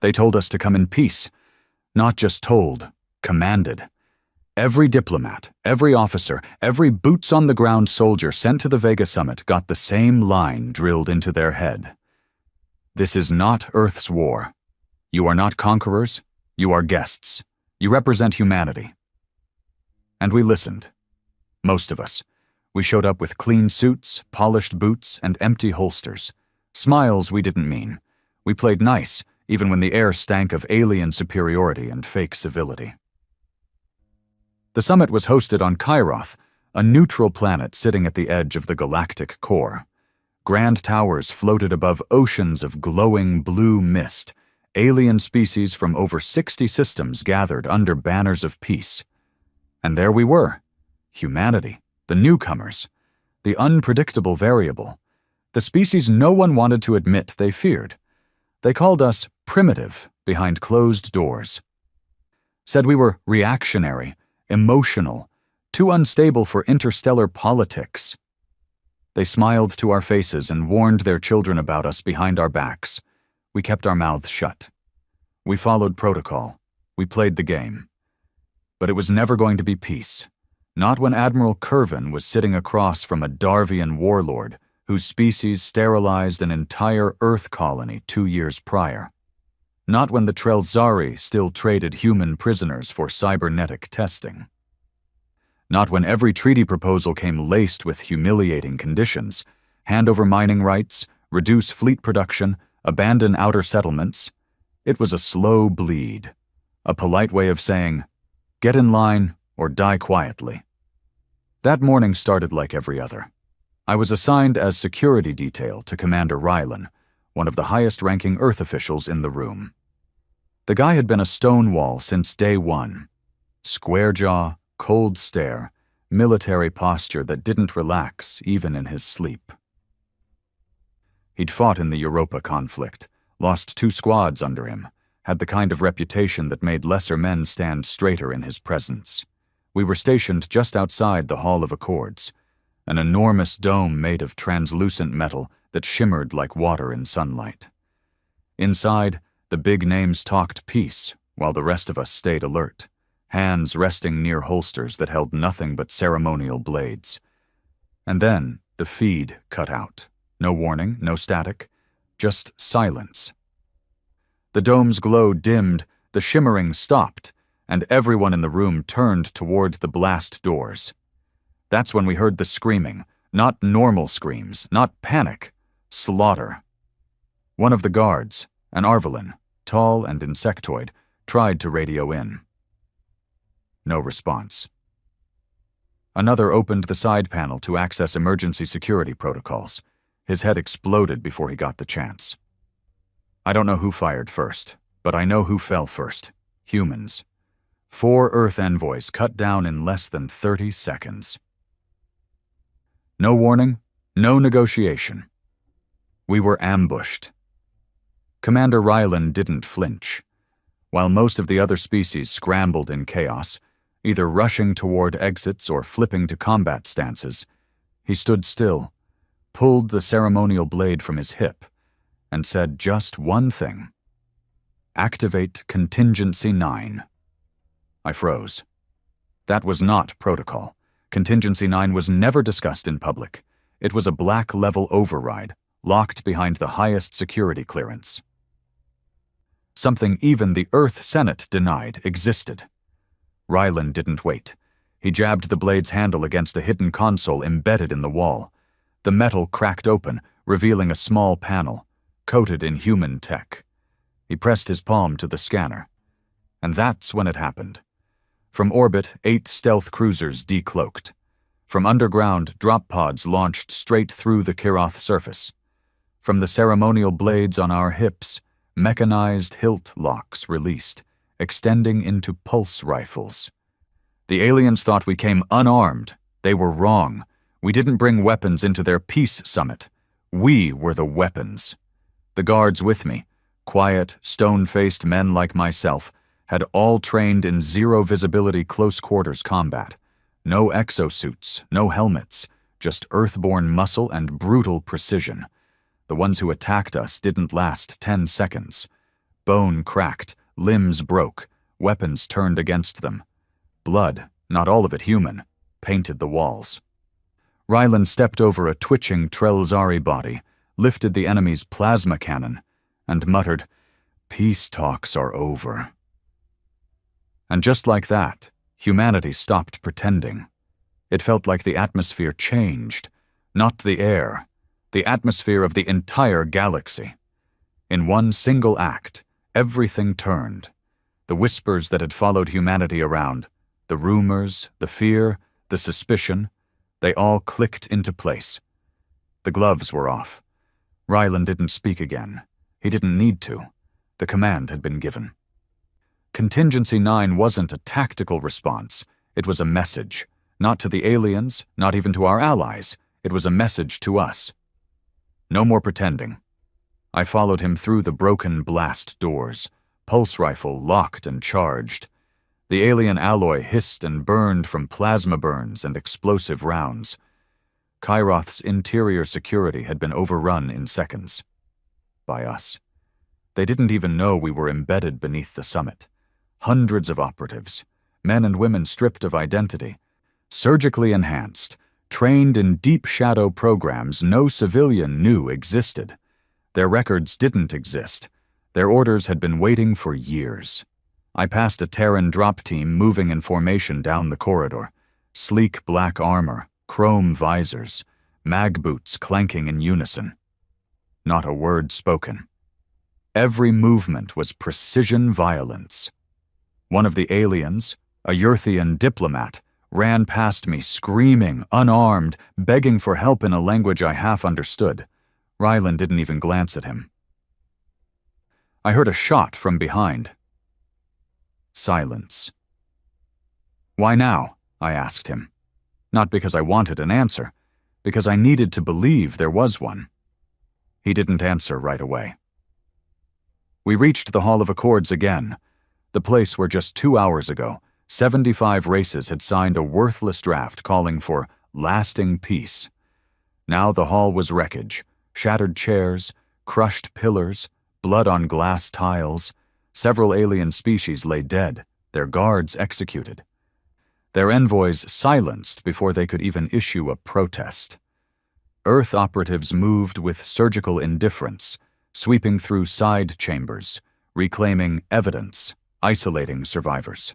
They told us to come in peace. Not just told, commanded. Every diplomat, every officer, every boots-on-the-ground soldier sent to the Vega summit got the same line drilled into their head. This is not Earth's war. You are not conquerors, you are guests. You represent humanity. And we listened. Most of us. We showed up with clean suits, polished boots, and empty holsters. Smiles we didn't mean. We played nice, even when the air stank of alien superiority and fake civility. The summit was hosted on Kairoth, a neutral planet sitting at the edge of the galactic core. Grand towers floated above oceans of glowing blue mist. Alien species from over 60 systems gathered under banners of peace. And there we were. Humanity, the newcomers, the unpredictable variable, the species no one wanted to admit they feared. They called us primitive behind closed doors. Said we were reactionary, emotional, too unstable for interstellar politics. They smiled to our faces and warned their children about us behind our backs. We kept our mouths shut. We followed protocol. We played the game. But it was never going to be peace. Not when Admiral Curvin was sitting across from a Darvian warlord whose species sterilized an entire Earth colony 2 years prior. Not when the Trelzari still traded human prisoners for cybernetic testing. Not when every treaty proposal came laced with humiliating conditions: hand over mining rights, reduce fleet production, abandon outer settlements. It was a slow bleed, a polite way of saying, get in line or die quietly. That morning started like every other. I was assigned as security detail to Commander Rylan, one of the highest-ranking Earth officials in the room. The guy had been a stonewall since day one. Square jaw, cold stare, military posture that didn't relax even in his sleep. He'd fought in the Europa conflict, lost 2 squads under him, had the kind of reputation that made lesser men stand straighter in his presence. We were stationed just outside the Hall of Accords, an enormous dome made of translucent metal that shimmered like water in sunlight. Inside, the big names talked peace, while the rest of us stayed alert, hands resting near holsters that held nothing but ceremonial blades. And then the feed cut out. No warning, no static, just silence. The dome's glow dimmed, the shimmering stopped, and everyone in the room turned toward the blast doors. That's when we heard the screaming, not normal screams, not panic, slaughter. One of the guards, an Arvelin, tall and insectoid, tried to radio in. No response. Another opened the side panel to access emergency security protocols. His head exploded before he got the chance. I don't know who fired first, but I know who fell first. Humans. 4 Earth envoys cut down in less than 30 seconds. No warning, no negotiation. We were ambushed. Commander Rylan didn't flinch. While most of the other species scrambled in chaos, either rushing toward exits or flipping to combat stances, he stood still, pulled the ceremonial blade from his hip, and said just one thing. Activate Contingency 9. I froze. That was not protocol. Contingency 9 was never discussed in public. It was a black-level override, locked behind the highest security clearance. Something even the Earth Senate denied existed. Rylan didn't wait. He jabbed the blade's handle against a hidden console embedded in the wall. The metal cracked open, revealing a small panel, coated in human tech. He pressed his palm to the scanner. And that's when it happened. From orbit, 8 stealth cruisers decloaked. From underground, drop pods launched straight through the Kairoth surface. From the ceremonial blades on our hips, mechanized hilt locks released, extending into pulse rifles. The aliens thought we came unarmed. They were wrong. We didn't bring weapons into their peace summit. We were the weapons. The guards with me, quiet, stone-faced men like myself, had all trained in zero-visibility close-quarters combat. No exosuits, no helmets, just earthborn muscle and brutal precision. The ones who attacked us didn't last 10 seconds. Bone cracked, limbs broke, weapons turned against them. Blood, not all of it human, painted the walls. Ryland stepped over a twitching Trelzari body, lifted the enemy's plasma cannon, and muttered, "Peace talks are over." And just like that, humanity stopped pretending. It felt like the atmosphere changed, not the air, the atmosphere of the entire galaxy. In one single act, everything turned. The whispers that had followed humanity around, the rumors, the fear, the suspicion, they all clicked into place. The gloves were off. Ryland didn't speak again. He didn't need to. The command had been given. Contingency 9 wasn't a tactical response. It was a message. Not to the aliens, not even to our allies. It was a message to us. No more pretending. I followed him through the broken blast doors, pulse rifle locked and charged. The alien alloy hissed and burned from plasma burns and explosive rounds. Kairoth's interior security had been overrun in seconds. By us. They didn't even know we were embedded beneath the summit. Hundreds of operatives, men and women stripped of identity, surgically enhanced, trained in deep shadow programs no civilian knew existed. Their records didn't exist. Their orders had been waiting for years. I passed a Terran drop team moving in formation down the corridor. Sleek black armor, chrome visors, mag boots clanking in unison. Not a word spoken. Every movement was precision violence. One of the aliens, a Yurthian diplomat, ran past me screaming, unarmed, begging for help in a language I half understood. Ryland didn't even glance at him. I heard a shot from behind. Silence. "Why now?" I asked him. Not because I wanted an answer, because I needed to believe there was one. He didn't answer right away. We reached the Hall of Accords again, the place where just 2 hours ago, 75 races had signed a worthless draft calling for lasting peace. Now the hall was wreckage, shattered chairs, crushed pillars, blood on glass tiles. Several alien species lay dead, their guards executed. Their envoys silenced before they could even issue a protest. Earth operatives moved with surgical indifference, sweeping through side chambers, reclaiming evidence, isolating survivors.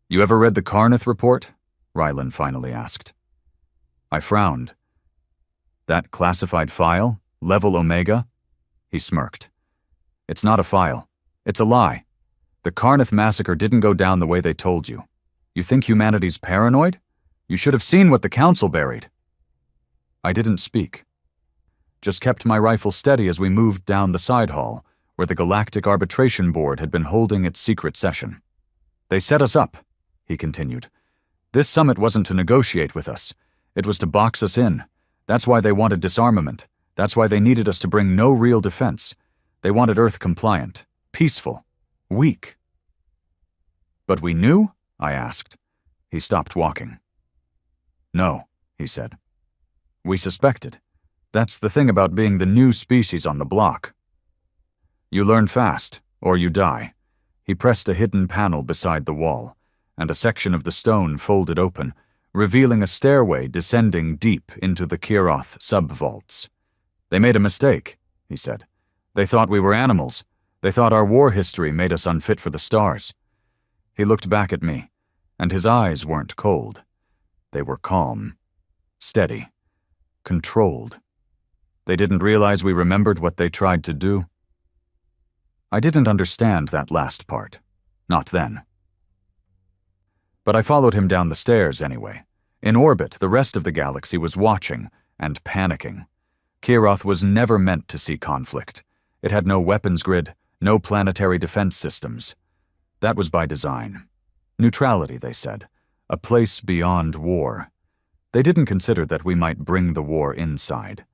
"You ever read the Carneth report?" Ryland finally asked. I frowned. "That classified file? Level Omega?" He smirked. "It's not a file. It's a lie. The Carneth massacre didn't go down the way they told you. You think humanity's paranoid? You should have seen what the Council buried." I didn't speak. Just kept my rifle steady as we moved down the side hall, where the Galactic Arbitration Board had been holding its secret session. "They set us up," he continued. "This summit wasn't to negotiate with us. It was to box us in. That's why they wanted disarmament. That's why they needed us to bring no real defense. They wanted Earth compliant, peaceful, weak." "But we knew?" I asked. He stopped walking. "No," he said. "We suspected. That's the thing about being the new species on the block. You learn fast, or you die." He pressed a hidden panel beside the wall, and a section of the stone folded open, revealing a stairway descending deep into the Kiroth sub-vaults. "They made a mistake," he said. "They thought we were animals. They thought our war history made us unfit for the stars." He looked back at me, and his eyes weren't cold. They were calm, steady, controlled. They didn't realize we remembered what they tried to do. I didn't understand that last part. Not then. But I followed him down the stairs anyway. In orbit, the rest of the galaxy was watching and panicking. Kiroth was never meant to see conflict. It had no weapons grid, no planetary defense systems. That was by design. Neutrality, they said. A place beyond war. They didn't consider that we might bring the war inside.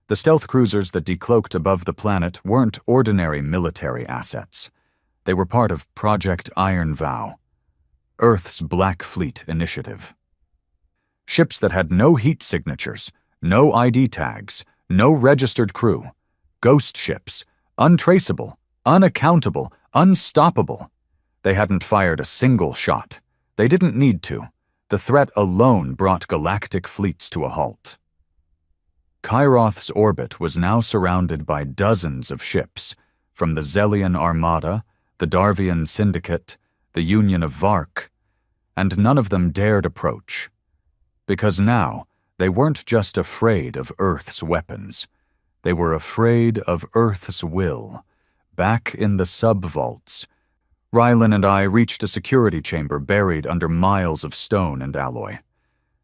The stealth cruisers that decloaked above the planet weren't ordinary military assets. They were part of Project Iron Vow, Earth's Black Fleet initiative. Ships that had no heat signatures, no ID tags, no registered crew. Ghost ships, untraceable, Unaccountable, unstoppable. They hadn't fired a single shot. They didn't need to. The threat alone brought galactic fleets to a halt. Kairoth's orbit was now surrounded by dozens of ships, from the Zellian Armada, the Darvian Syndicate, the Union of Vark, and none of them dared approach. Because now, they weren't just afraid of Earth's weapons. They were afraid of Earth's will. Back in the sub-vaults, Rylan and I reached a security chamber buried under miles of stone and alloy.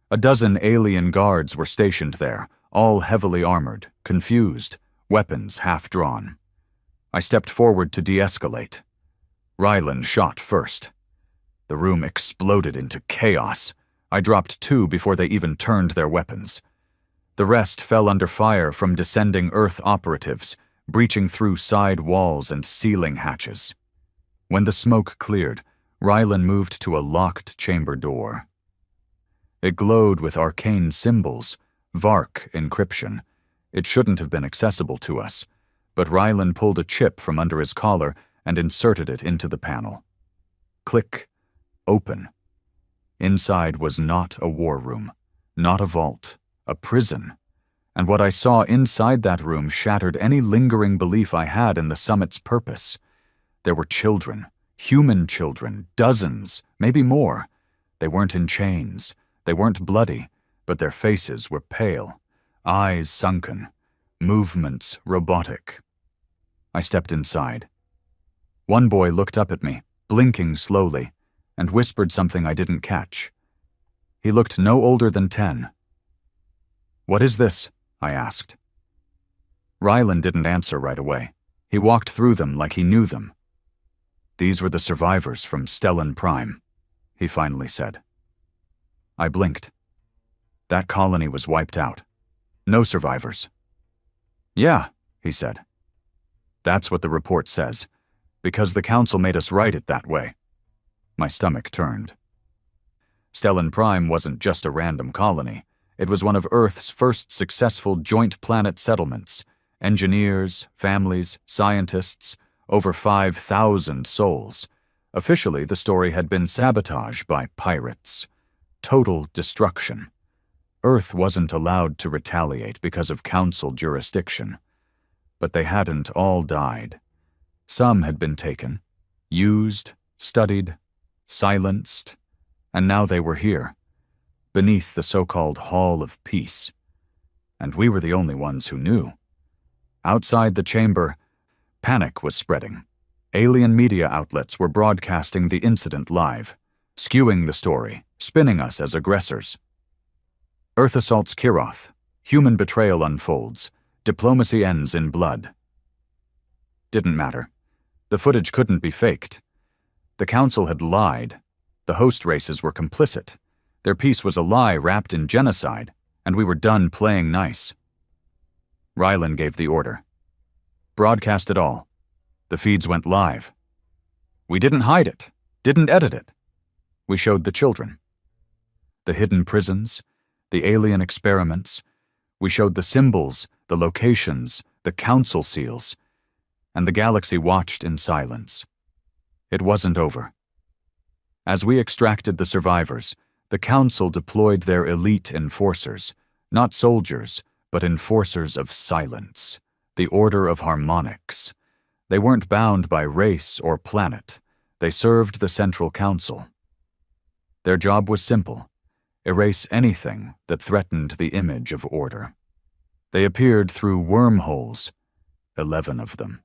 A dozen alien guards were stationed there, all heavily armored, confused, weapons half-drawn. I stepped forward to de-escalate. Rylan shot first. The room exploded into chaos. I dropped 2 before they even turned their weapons. The rest fell under fire from descending Earth operatives, breaching through side walls and ceiling hatches. When the smoke cleared, Rylan moved to a locked chamber door. It glowed with arcane symbols, Vark encryption. It shouldn't have been accessible to us, but Rylan pulled a chip from under his collar and inserted it into the panel. Click. Open. Inside was not a war room, not a vault, a prison. And what I saw inside that room shattered any lingering belief I had in the summit's purpose. There were children, human children, dozens, maybe more. They weren't in chains. They weren't bloody, but their faces were pale, eyes sunken, movements robotic. I stepped inside. One boy looked up at me, blinking slowly, and whispered something I didn't catch. He looked no older than 10. "What is this?" I asked. Rylan didn't answer right away. He walked through them like he knew them. "These were the survivors from Stellan Prime," he finally said. I blinked. That colony was wiped out. No survivors. "Yeah," he said. "That's what the report says, because the Council made us write it that way." My stomach turned. Stellan Prime wasn't just a random colony. It was one of Earth's first successful joint planet settlements. Engineers, families, scientists, over 5,000 souls. Officially, the story had been sabotage by pirates. Total destruction. Earth wasn't allowed to retaliate because of Council jurisdiction. But they hadn't all died. Some had been taken, used, studied, silenced, and now they were here, beneath the so-called Hall of Peace. And we were the only ones who knew. Outside the chamber, panic was spreading. Alien media outlets were broadcasting the incident live, skewing the story, spinning us as aggressors. Earth assaults Kairoth. Human betrayal unfolds. Diplomacy ends in blood. Didn't matter. The footage couldn't be faked. The Council had lied. The host races were complicit. Their peace was a lie wrapped in genocide, and we were done playing nice. Rylan gave the order. Broadcast it all. The feeds went live. We didn't hide it, didn't edit it. We showed the children. The hidden prisons, the alien experiments. We showed the symbols, the locations, the Council seals, and the galaxy watched in silence. It wasn't over. As we extracted the survivors, the Council deployed their elite enforcers, not soldiers, but enforcers of silence, the Order of Harmonics. They weren't bound by race or planet. They served the Central Council. Their job was simple: erase anything that threatened the image of order. They appeared through wormholes, 11 of them.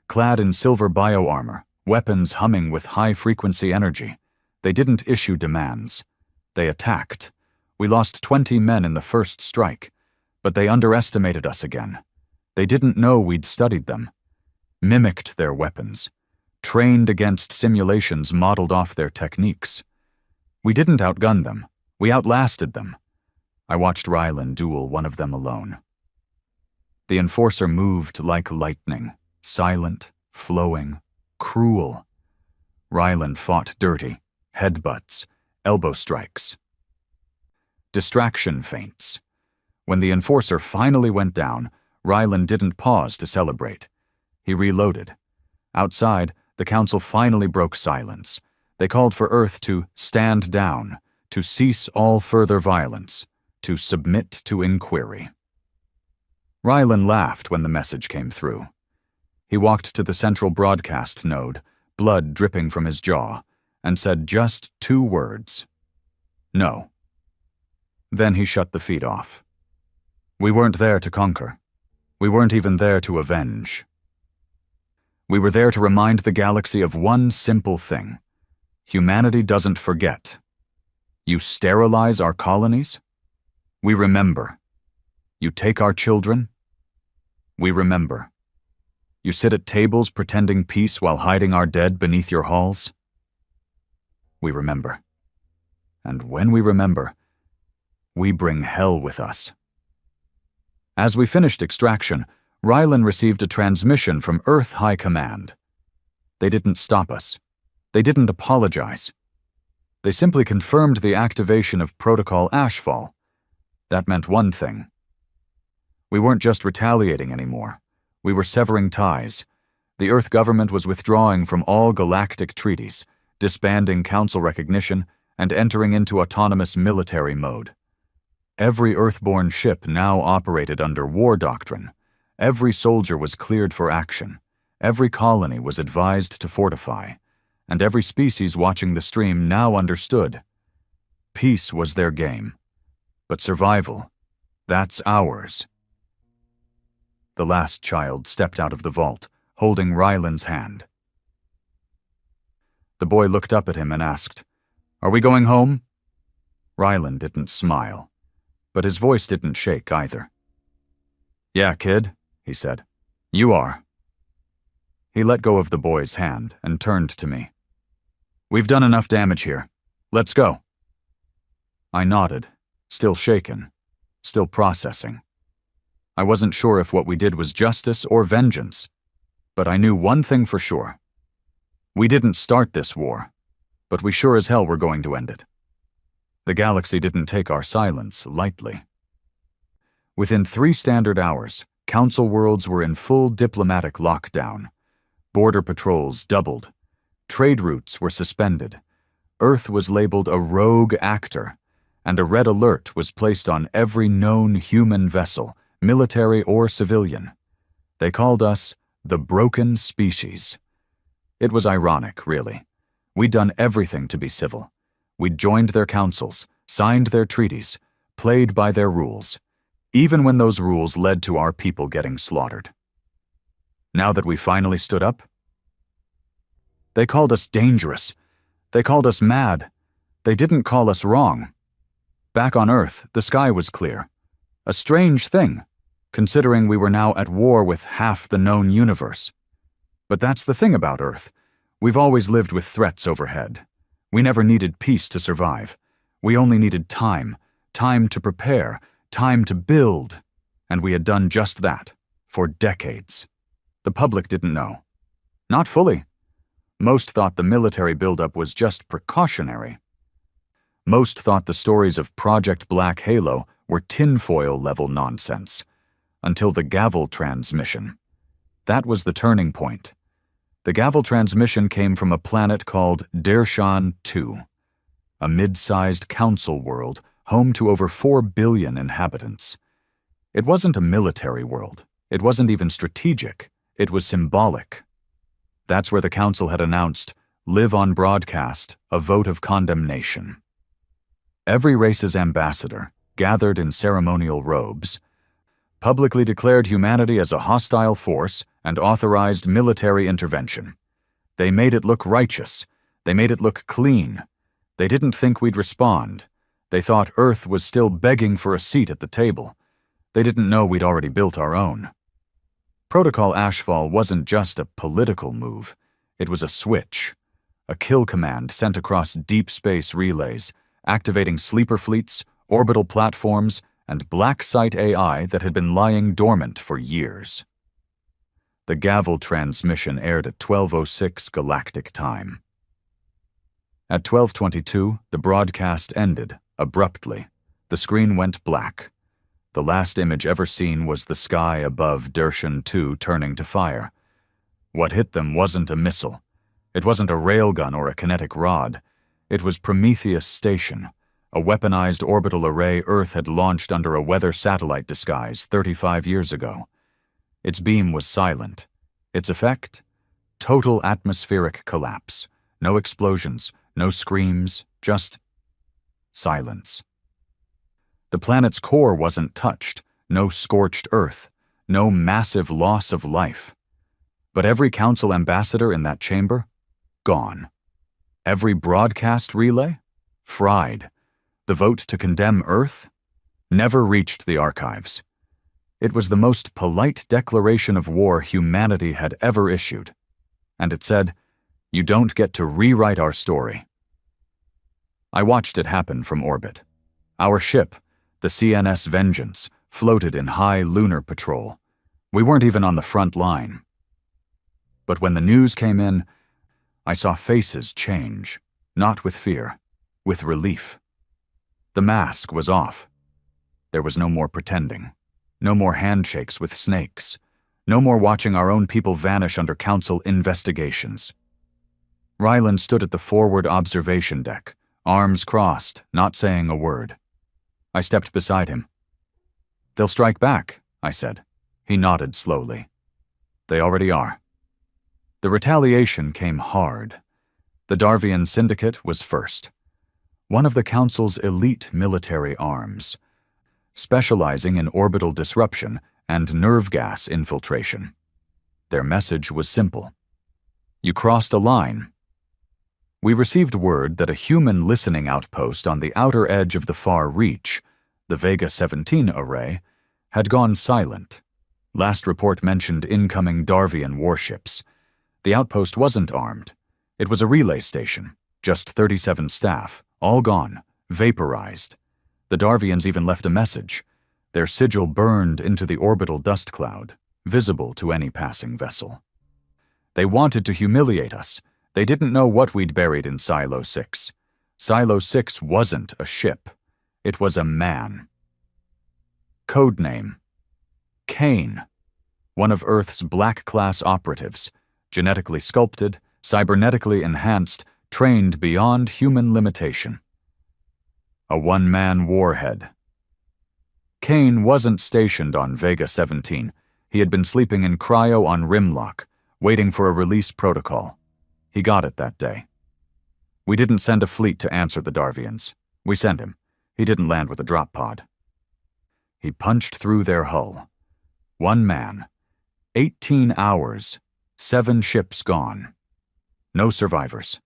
Clad in silver bioarmor, weapons humming with high-frequency energy, they didn't issue demands. They attacked. We lost 20 men in the first strike, but they underestimated us again. They didn't know we'd studied them, mimicked their weapons, trained against simulations modeled off their techniques. We didn't outgun them. We outlasted them. I watched Rylan duel one of them alone. The enforcer moved like lightning, silent, flowing, cruel. Rylan fought dirty, headbutts, elbow strikes. Distraction feints. When the enforcer finally went down, Rylan didn't pause to celebrate. He reloaded, Outside, the council finally broke silence. They called for Earth to stand down, to cease all further violence, to submit to inquiry. Rylan laughed when the message came through. He walked to the central broadcast node, blood dripping from his jaw, and said just 2 words. No. Then he shut the feed off. We weren't there to conquer. We weren't even there to avenge. We were there to remind the galaxy of one simple thing. Humanity doesn't forget. You sterilize our colonies? We remember. You take our children? We remember. You sit at tables pretending peace while hiding our dead beneath your halls? We remember. And when we remember, we bring hell with us. As we finished extraction, Rylan received a transmission from Earth High Command. They didn't stop us. They didn't apologize. They simply confirmed the activation of Protocol HFY. That meant one thing. We weren't just retaliating anymore. We were severing ties. The Earth government was withdrawing from all galactic treaties, disbanding council recognition, and entering into autonomous military mode. Every Earthborn ship now operated under war doctrine. Every soldier was cleared for action. Every colony was advised to fortify. And every species watching the stream now understood. Peace was their game. But survival, that's ours. The last child stepped out of the vault, holding Rylan's hand. The boy looked up at him and asked, "Are we going home?" Rylan didn't smile, but his voice didn't shake either. "Yeah, kid," he said. "You are." He let go of the boy's hand and turned to me. "We've done enough damage here. Let's go." I nodded, still shaken, still processing. I wasn't sure if what we did was justice or vengeance, but I knew one thing for sure. We didn't start this war, but we sure as hell were going to end it. The galaxy didn't take our silence lightly. Within 3 standard hours, Council worlds were in full diplomatic lockdown. Border patrols doubled. Trade routes were suspended. Earth was labeled a rogue actor, and a red alert was placed on every known human vessel, military or civilian. They called us the Broken Species. It was ironic, really. We'd done everything to be civil. We'd joined their councils, signed their treaties, played by their rules, even when those rules led to our people getting slaughtered. Now that we finally stood up, they called us dangerous. They called us mad. They didn't call us wrong. Back on Earth, the sky was clear. A strange thing, considering we were now at war with half the known universe. But that's the thing about Earth. We've always lived with threats overhead. We never needed peace to survive. We only needed time to prepare, time to build. And we had done just that, for decades. The public didn't know. Not fully. Most thought the military buildup was just precautionary. Most thought the stories of Project Black Halo were tinfoil-level nonsense, until the Gavel transmission. That was the turning point. The Gavel transmission came from a planet called Dershan 2, a mid-sized council world home to over 4 billion inhabitants. It wasn't a military world. It wasn't even strategic. It was symbolic. That's where the council had announced, live on broadcast, a vote of condemnation. Every race's ambassador, gathered in ceremonial robes, publicly declared humanity as a hostile force and authorized military intervention. They made it look righteous. They made it look clean. They didn't think we'd respond. They thought Earth was still begging for a seat at the table. They didn't know we'd already built our own. Protocol HFY wasn't just a political move. It was a switch. A kill command sent across deep space relays, activating sleeper fleets, orbital platforms, and black site AI that had been lying dormant for years. The Gavel transmission aired at 12:06 galactic time. At 12:22, the broadcast ended, abruptly. The screen went black. The last image ever seen was the sky above Dershan 2 turning to fire. What hit them wasn't a missile. It wasn't a railgun or a kinetic rod. It was Prometheus Station, a weaponized orbital array Earth had launched under a weather satellite disguise 35 years ago. Its beam was silent. Its effect? Total atmospheric collapse. No explosions, no screams, just silence. The planet's core wasn't touched, no scorched Earth, no massive loss of life. But every council ambassador in that chamber? Gone. Every broadcast relay? Fried. The vote to condemn Earth? Never reached the archives. It was the most polite declaration of war humanity had ever issued. And it said, "You don't get to rewrite our story." I watched it happen from orbit. Our ship, the CNS Vengeance, floated in high lunar patrol. We weren't even on the front line. But when the news came in, I saw faces change, not with fear, with relief. The mask was off. There was no more pretending, no more handshakes with snakes, no more watching our own people vanish under council investigations. Ryland stood at the forward observation deck, arms crossed, not saying a word. I stepped beside him. "They'll strike back," I said. He nodded slowly. "They already are." The retaliation came hard. The Darvian Syndicate was first. One of the Council's elite military arms, specializing in orbital disruption and nerve gas infiltration. Their message was simple. You crossed a line. We received word that a human listening outpost on the outer edge of the Far Reach, the Vega 17 array, had gone silent. Last report mentioned incoming Darvian warships. The outpost wasn't armed. It was a relay station, just 37 staff, all gone, vaporized. The Darvians even left a message. Their sigil burned into the orbital dust cloud, visible to any passing vessel. They wanted to humiliate us. They didn't know what we'd buried in Silo 6. Silo 6 wasn't a ship. It was a man. Codename: Kane, one of Earth's black-class operatives, genetically sculpted, cybernetically enhanced, trained beyond human limitation. A one-man warhead. Kane wasn't stationed on Vega 17. He had been sleeping in cryo on Rimlock, waiting for a release protocol. He got it that day. We didn't send a fleet to answer the Darvians. We sent him. He didn't land with a drop pod. He punched through their hull. One man. 18 hours. 7 ships gone. No survivors.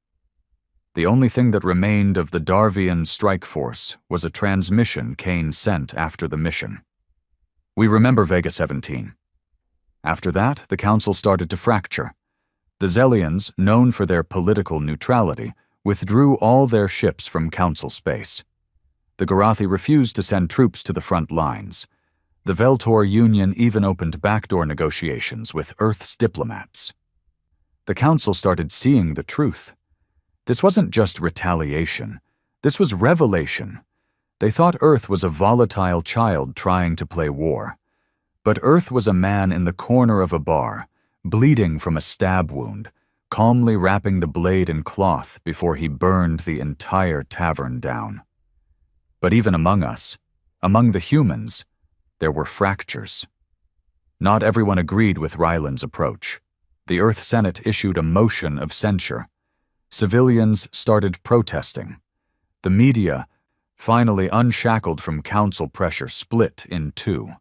The only thing that remained of the Darvian strike force was a transmission Kane sent after the mission. We remember Vega 17. After that, the Council started to fracture. The Zellians, known for their political neutrality, withdrew all their ships from Council space. The Garathi refused to send troops to the front lines. The Veltor Union even opened backdoor negotiations with Earth's diplomats. The Council started seeing the truth. This wasn't just retaliation. This was revelation. They thought Earth was a volatile child trying to play war. But Earth was a man in the corner of a bar, bleeding from a stab wound, calmly wrapping the blade in cloth before he burned the entire tavern down. But even among us, among the humans, there were fractures. Not everyone agreed with Ryland's approach. The Earth Senate issued a motion of censure. Civilians started protesting. The media, finally unshackled from council pressure, split in two.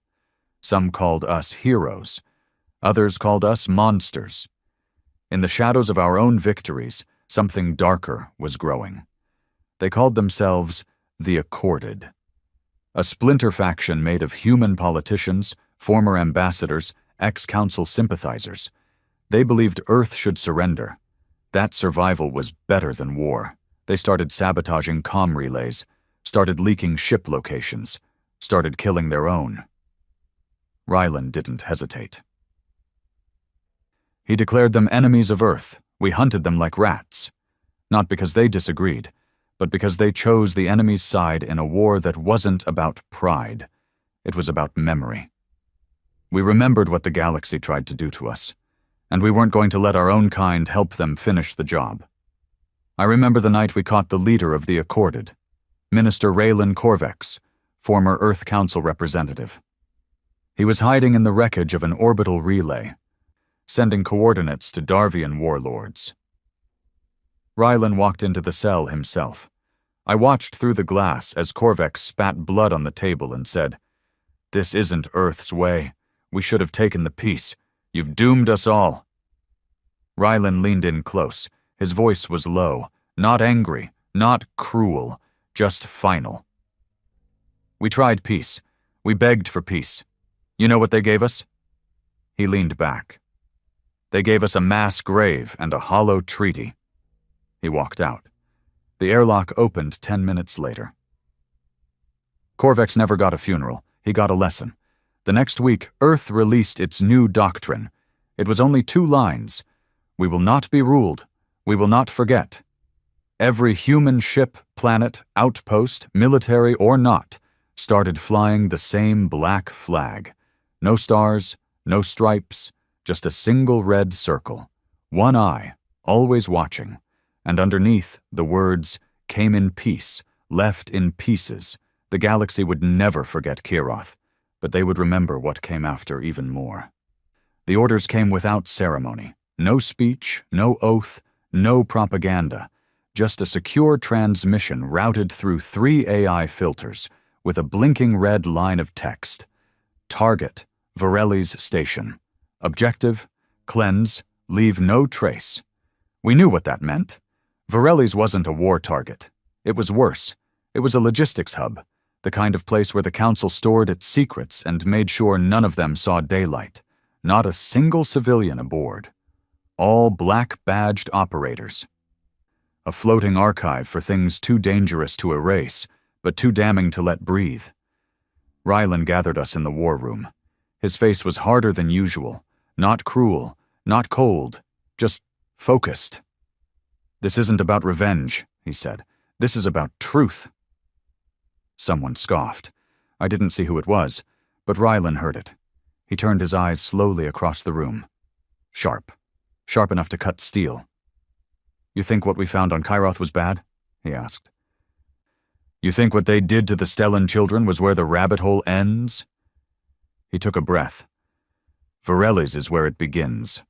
Some called us heroes. Others called us monsters. In the shadows of our own victories, something darker was growing. They called themselves the Accorded. A splinter faction made of human politicians, former ambassadors, ex-council sympathizers. They believed Earth should surrender. That survival was better than war. They started sabotaging comm relays, started leaking ship locations, started killing their own. Ryland didn't hesitate. He declared them enemies of Earth. We hunted them like rats. Not because they disagreed, but because they chose the enemy's side in a war that wasn't about pride. It was about memory. We remembered what the galaxy tried to do to us, and we weren't going to let our own kind help them finish the job. I remember the night we caught the leader of the Accorded, Minister Raylan Corvex, former Earth Council representative. He was hiding in the wreckage of an orbital relay, sending coordinates to Darvian warlords. Rylan walked into the cell himself. I watched through the glass as Corvex spat blood on the table and said, "This isn't Earth's way. We should have taken the peace. You've doomed us all." Rylan leaned in close. His voice was low, not angry, not cruel, just final. "We tried peace. We begged for peace. You know what they gave us?" He leaned back. "They gave us a mass grave and a hollow treaty." He walked out. The airlock opened 10 minutes later. Corvex never got a funeral. He got a lesson. The next week, Earth released its new doctrine. It was only 2 lines. "We will not be ruled. We will not forget." Every human ship, planet, outpost, military or not, started flying the same black flag. No stars, no stripes, just a single red circle. One eye, always watching. And underneath, the words, "Came in peace, left in pieces." The galaxy would never forget Kiroth, but they would remember what came after even more. The orders came without ceremony. No speech, no oath, no propaganda. Just a secure transmission routed through 3 AI filters with a blinking red line of text. Target, Varelli's station. Objective, cleanse, leave no trace. We knew what that meant. Varelli's wasn't a war target. It was worse. It was a logistics hub, the kind of place where the Council stored its secrets and made sure none of them saw daylight. Not a single civilian aboard. All black-badged operators. A floating archive for things too dangerous to erase, but too damning to let breathe. Rylan gathered us in the war room. His face was harder than usual. Not cruel, not cold, just focused. "This isn't about revenge," he said. "This is about truth." Someone scoffed. I didn't see who it was, but Rylan heard it. He turned his eyes slowly across the room. Sharp. Sharp enough to cut steel. "You think what we found on Kiroth was bad?" he asked. "You think what they did to the Stellan children was where the rabbit hole ends?" He took a breath. "Varelli's is where it begins."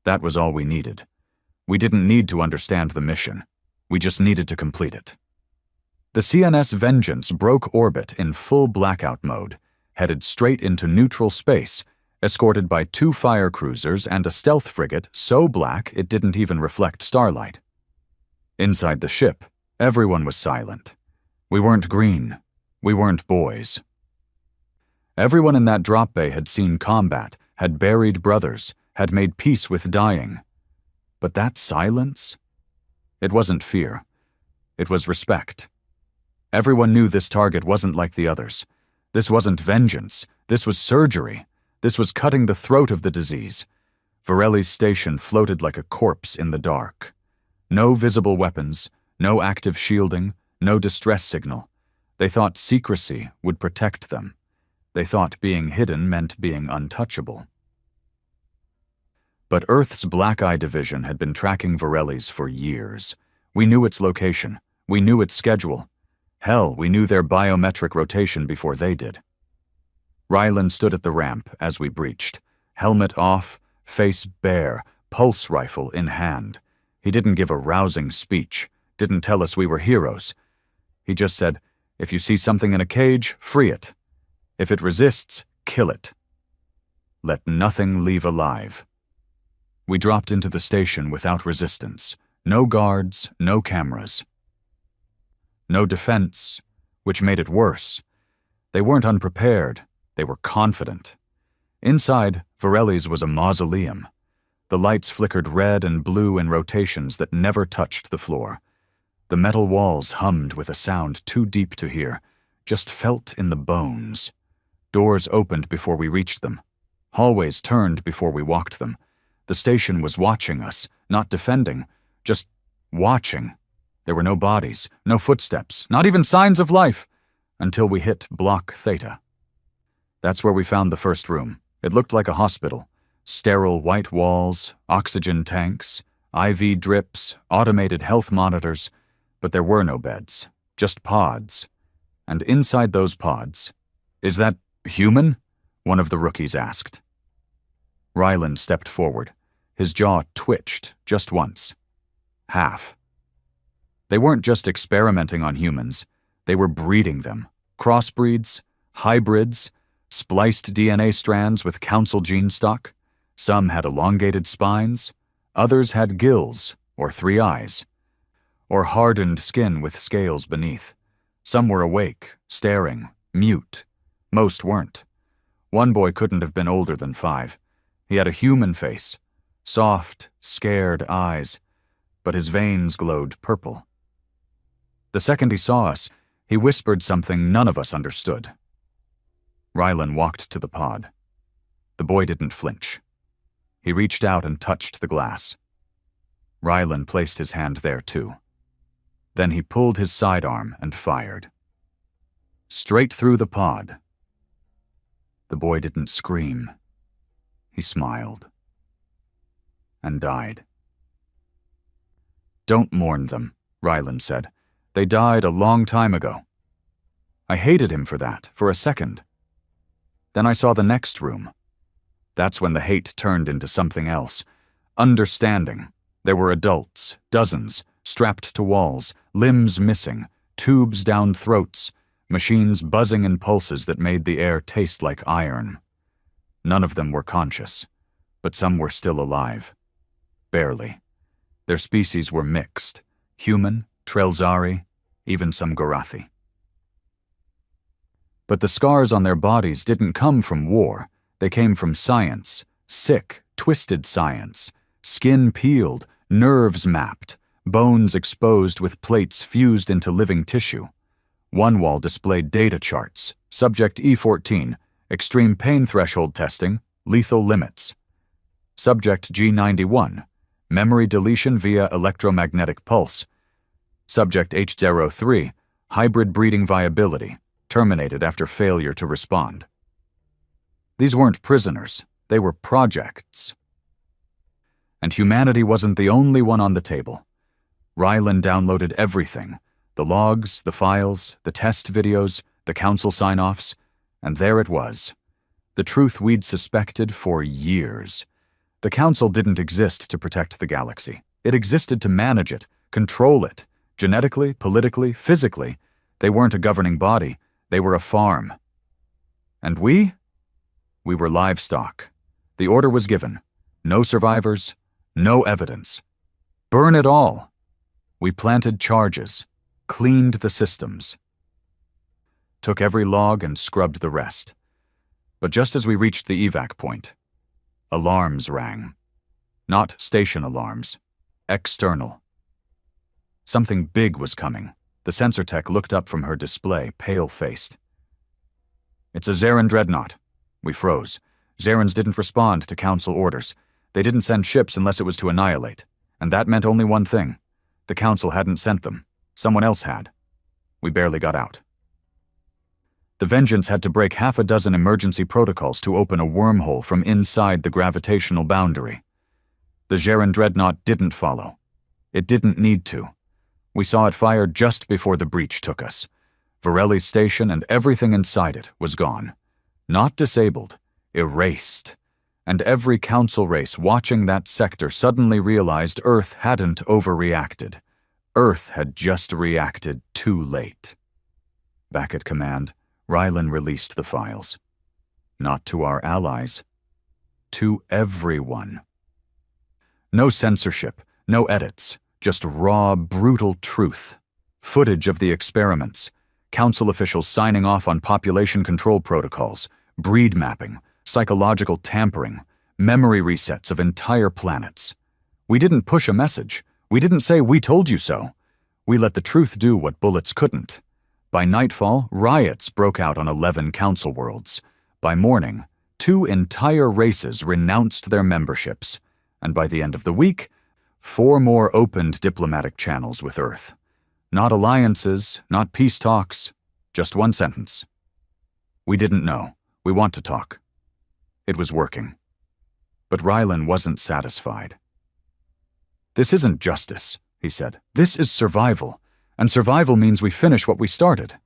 That was all we needed. We didn't need to understand the mission. We just needed to complete it. The CNS Vengeance broke orbit in full blackout mode, headed straight into neutral space, escorted by 2 fire cruisers and a stealth frigate so black it didn't even reflect starlight. Inside the ship, everyone was silent. We weren't green. We weren't boys. Everyone in that drop bay had seen combat, had buried brothers, had made peace with dying. But that silence? It wasn't fear. It was respect. Everyone knew this target wasn't like the others. This wasn't vengeance. This was surgery. This was cutting the throat of the disease. Varelli's station floated like a corpse in the dark. No visible weapons, no active shielding, no distress signal. They thought secrecy would protect them. They thought being hidden meant being untouchable. But Earth's Black Eye Division had been tracking Varelli's for years. We knew its location. We knew its schedule. Hell, we knew their biometric rotation before they did. Rylan stood at the ramp as we breached. Helmet off, face bare, pulse rifle in hand. He didn't give a rousing speech, didn't tell us we were heroes. He just said, "If you see something in a cage, free it. If it resists, kill it. Let nothing leave alive." We dropped into the station without resistance. No guards, no cameras. No defense, which made it worse. They weren't unprepared. They were confident. Inside, Varelli's was a mausoleum. The lights flickered red and blue in rotations that never touched the floor. The metal walls hummed with a sound too deep to hear, just felt in the bones. Doors opened before we reached them. Hallways turned before we walked them. The station was watching us, not defending, just watching. There were no bodies, no footsteps, not even signs of life, until we hit Block Theta. That's where we found the first room. It looked like a hospital. Sterile white walls, oxygen tanks, IV drips, automated health monitors, but there were no beds, just pods. And inside those pods, "Is that human?" one of the rookies asked. Ryland stepped forward. His jaw twitched just once. Half. They weren't just experimenting on humans. They were breeding them. Crossbreeds, hybrids, spliced DNA strands with council gene stock. Some had elongated spines. Others had gills, or 3 eyes. Or hardened skin with scales beneath. Some were awake, staring, mute. Most weren't. One boy couldn't have been older than 5. He had a human face, soft, scared eyes, but his veins glowed purple. The second he saw us, he whispered something none of us understood. Rylan walked to the pod. The boy didn't flinch. He reached out and touched the glass. Rylan placed his hand there too. Then he pulled his sidearm and fired. Straight through the pod. The boy didn't scream. He smiled. And died. "Don't mourn them," Ryland said. "They died a long time ago." I hated him for that, for a second. Then I saw the next room. That's when the hate turned into something else. Understanding. There were adults, dozens, strapped to walls, limbs missing, tubes down throats, machines buzzing in pulses that made the air taste like iron. None of them were conscious, but some were still alive. Barely. Their species were mixed. Human, Trelzari, even some Gorathi. But the scars on their bodies didn't come from war. They came from science. Sick, twisted science. Skin peeled, nerves mapped, bones exposed with plates fused into living tissue. One wall displayed data charts. Subject E14, extreme pain threshold testing, lethal limits. Subject G91, memory deletion via electromagnetic pulse. Subject H03, hybrid breeding viability, terminated after failure to respond. These weren't prisoners, they were projects. And humanity wasn't the only one on the table. Rylan downloaded everything, the logs, the files, the test videos, the council sign-offs, and there it was. The truth we'd suspected for years. The council didn't exist to protect the galaxy. It existed to manage it, control it. Genetically, politically, physically, they weren't a governing body. They were a farm. And we? We were livestock. The order was given. No survivors, no evidence. Burn it all. We planted charges, cleaned the systems. Took every log and scrubbed the rest. But just as we reached the evac point, alarms rang. Not station alarms. External. Something big was coming. The sensor tech looked up from her display, pale-faced. "It's a Zarin dreadnought." We froze. Zarins didn't respond to council orders. They didn't send ships unless it was to annihilate. And that meant only one thing. The council hadn't sent them. Someone else had. We barely got out. The Vengeance had to break 6 emergency protocols to open a wormhole from inside the gravitational boundary. The Zarin dreadnought didn't follow. It didn't need to. We saw it fire just before the breach took us. Varelli's station and everything inside it was gone. Not disabled, erased. And every council race watching that sector suddenly realized Earth hadn't overreacted. Earth had just reacted too late. Back at command, Rylan released the files. Not to our allies. To everyone. No censorship, no edits. Just raw, brutal truth. Footage of the experiments. Council officials signing off on population control protocols. Breed mapping. Psychological tampering. Memory resets of entire planets. We didn't push a message. We didn't say, "We told you so." We let the truth do what bullets couldn't. By nightfall, riots broke out on 11 council worlds. By morning, 2 entire races renounced their memberships. And by the end of the week, 4 more opened diplomatic channels with Earth. Not alliances, not peace talks, just one sentence. We didn't know. We want to talk. It was working. But Rylan wasn't satisfied. "This isn't justice," he said. "This is survival, and survival means we finish what we started."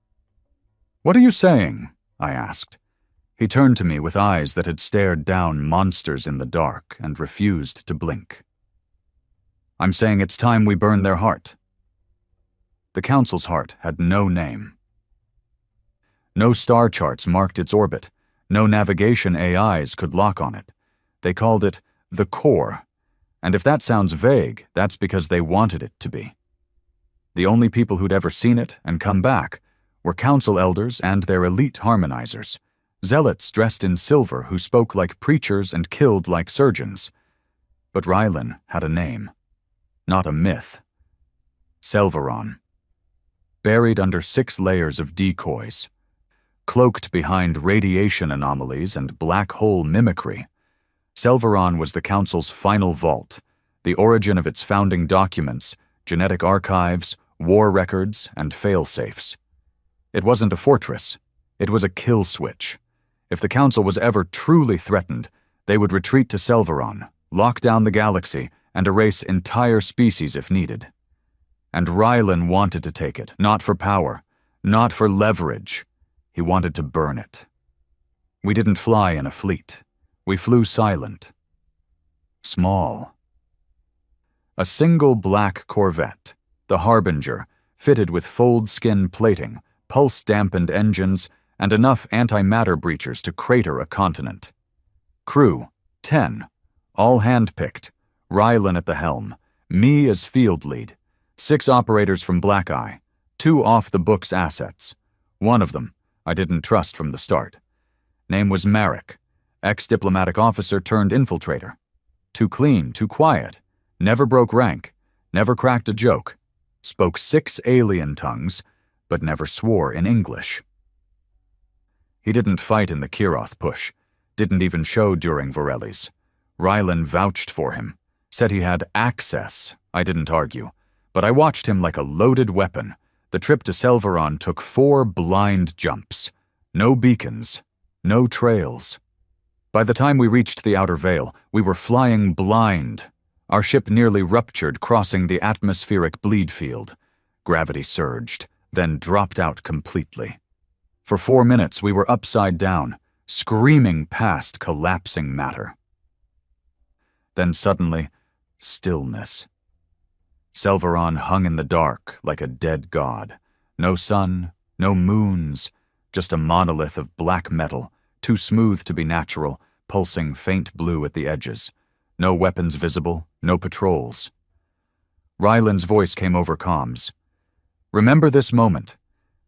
"What are you saying?" I asked. He turned to me with eyes that had stared down monsters in the dark and refused to blink. "I'm saying it's time we burn their heart." The Council's heart had no name. No star charts marked its orbit. No navigation AIs could lock on it. They called it the core, and if that sounds vague, that's because they wanted it to be. The only people who'd ever seen it and come back were council elders and their elite harmonizers, zealots dressed in silver who spoke like preachers and killed like surgeons. But Rylan had a name, not a myth. Selvaron. Buried under 6 layers of decoys, cloaked behind radiation anomalies and black hole mimicry, Selvaron was the Council's final vault, the origin of its founding documents, genetic archives, war records, and fail-safes. It wasn't a fortress. It was a kill switch. If the Council was ever truly threatened, they would retreat to Selvaron, lock down the galaxy, and erase entire species if needed. And Rylan wanted to take it, not for power, not for leverage. He wanted to burn it. We didn't fly in a fleet. We flew silent. Small. A single black Corvette, the Harbinger, fitted with fold-skin plating, pulse-dampened engines, and enough antimatter breachers to crater a continent. Crew, 10, all hand-picked, Rylan at the helm, me as field lead, 6 operators from Black Eye, 2 off-the-books assets. One of them I didn't trust from the start. Name was Marek, ex-diplomatic officer turned infiltrator. Too clean, too quiet, never broke rank, never cracked a joke, spoke 6 alien tongues, but never swore in English. He didn't fight in the Kiroth push, didn't even show during Vorelli's. Rylan vouched for him, said he had access. I didn't argue, but I watched him like a loaded weapon. The trip to Selvaron took 4 blind jumps. No beacons, no trails. By the time we reached the outer veil, we were flying blind. Our ship nearly ruptured crossing the atmospheric bleed field. Gravity surged, then dropped out completely. For 4 minutes we were upside down, screaming past collapsing matter. Then suddenly, stillness. Selvaron hung in the dark like a dead god. No sun, no moons, just a monolith of black metal, too smooth to be natural, pulsing faint blue at the edges. No weapons visible, no patrols. Rylan's voice came over comms. "Remember this moment.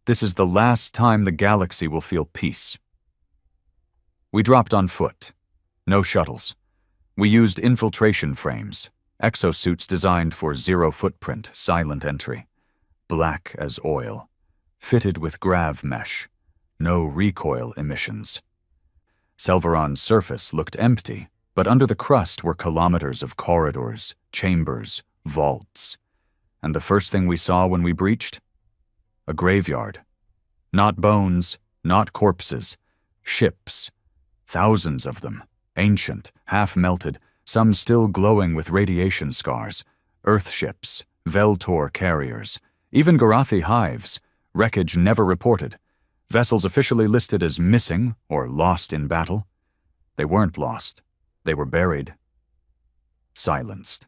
This is the last time the galaxy will feel peace." We dropped on foot. No shuttles. We used infiltration frames, exosuits designed for zero-footprint, silent entry. Black as oil. Fitted with grav mesh. No recoil emissions. Selvaron's surface looked empty, but under the crust were kilometers of corridors, chambers, vaults. And the first thing we saw when we breached? A graveyard. Not bones, not corpses. Ships. Thousands of them. Ancient, half-melted, some still glowing with radiation scars. Earth ships, Veltor carriers. Even Garathi hives. Wreckage never reported. Vessels officially listed as missing or lost in battle. They weren't lost. They were buried. Silenced.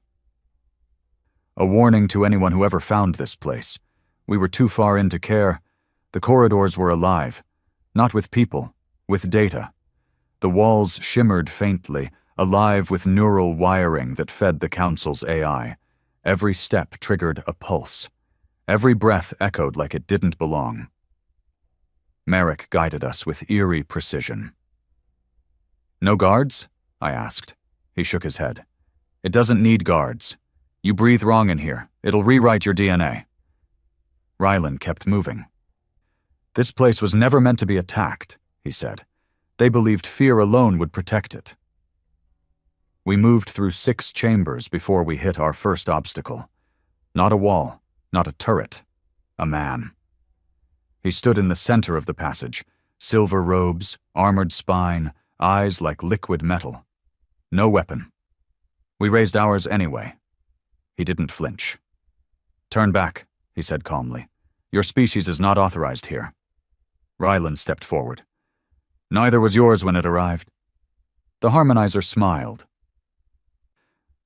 A warning to anyone who ever found this place. We were too far in to care. The corridors were alive. Not with people, with data. The walls shimmered faintly, alive with neural wiring that fed the Council's AI. Every step triggered a pulse. Every breath echoed like it didn't belong. Marek guided us with eerie precision. "No guards?" I asked. He shook his head. "It doesn't need guards. You breathe wrong in here. It'll rewrite your DNA." Rylan kept moving. "This place was never meant to be attacked," he said. "They believed fear alone would protect it." We moved through 6 chambers before we hit our first obstacle. Not a wall, not a turret, a man. He stood in the center of the passage, silver robes, armored spine, eyes like liquid metal. No weapon. We raised ours anyway. He didn't flinch. "Turn back," he said calmly. "Your species is not authorized here." Ryland stepped forward. "Neither was yours when it arrived." The harmonizer smiled.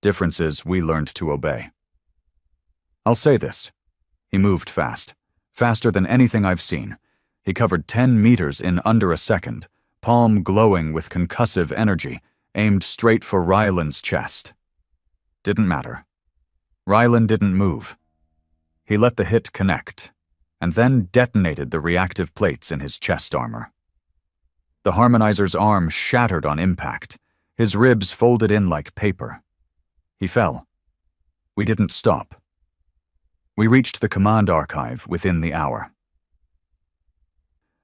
"Difference is we learned to obey." "I'll say this." He moved fast, faster than anything I've seen. He covered 10 meters in under a second, palm glowing with concussive energy, aimed straight for Ryland's chest. Didn't matter. Ryland didn't move. He let the hit connect, and then detonated the reactive plates in his chest armor. The harmonizer's arm shattered on impact, his ribs folded in like paper. He fell. We didn't stop. We reached the command archive within the hour.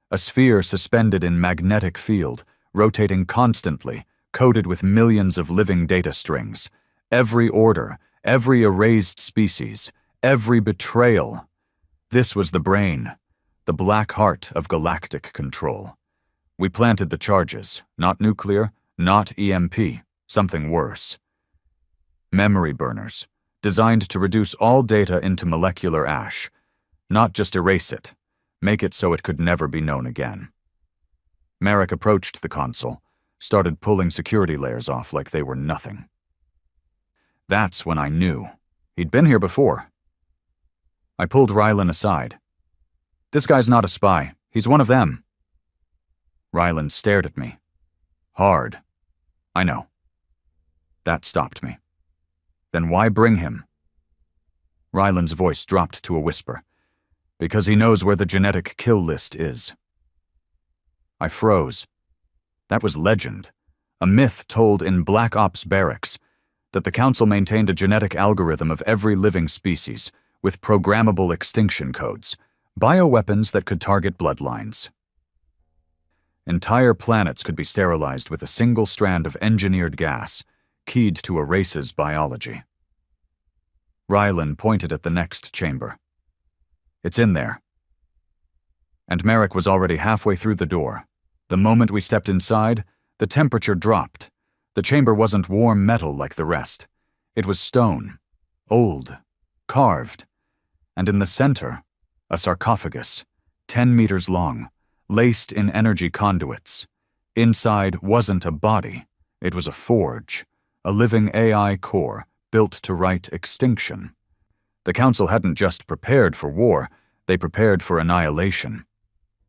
A sphere suspended in magnetic field, rotating constantly, coded with millions of living data strings. Every order, every erased species, every betrayal. This was the brain, the black heart of galactic control. We planted the charges, not nuclear, not EMP, something worse. Memory burners, designed to reduce all data into molecular ash, not just erase it, make it so it could never be known again. Merrick approached the console, started pulling security layers off like they were nothing. That's when I knew. He'd been here before. I pulled Ryland aside. "This guy's not a spy. He's one of them." Ryland stared at me. Hard. "I know." That stopped me. "Then why bring him?" Ryland's voice dropped to a whisper. "Because he knows where the genetic kill list is." I froze. That was legend, a myth told in Black Ops barracks, that the Council maintained a genetic algorithm of every living species, with programmable extinction codes, bioweapons that could target bloodlines. Entire planets could be sterilized with a single strand of engineered gas, keyed to a race's biology. Ryland pointed at the next chamber. "It's in there." And Merrick was already halfway through the door. The moment we stepped inside, the temperature dropped. The chamber wasn't warm metal like the rest. It was stone, old, carved, and in the center, a sarcophagus, 10 meters long, laced in energy conduits. Inside wasn't a body, it was a forge, a living AI core built to write extinction. The Council hadn't just prepared for war, they prepared for annihilation.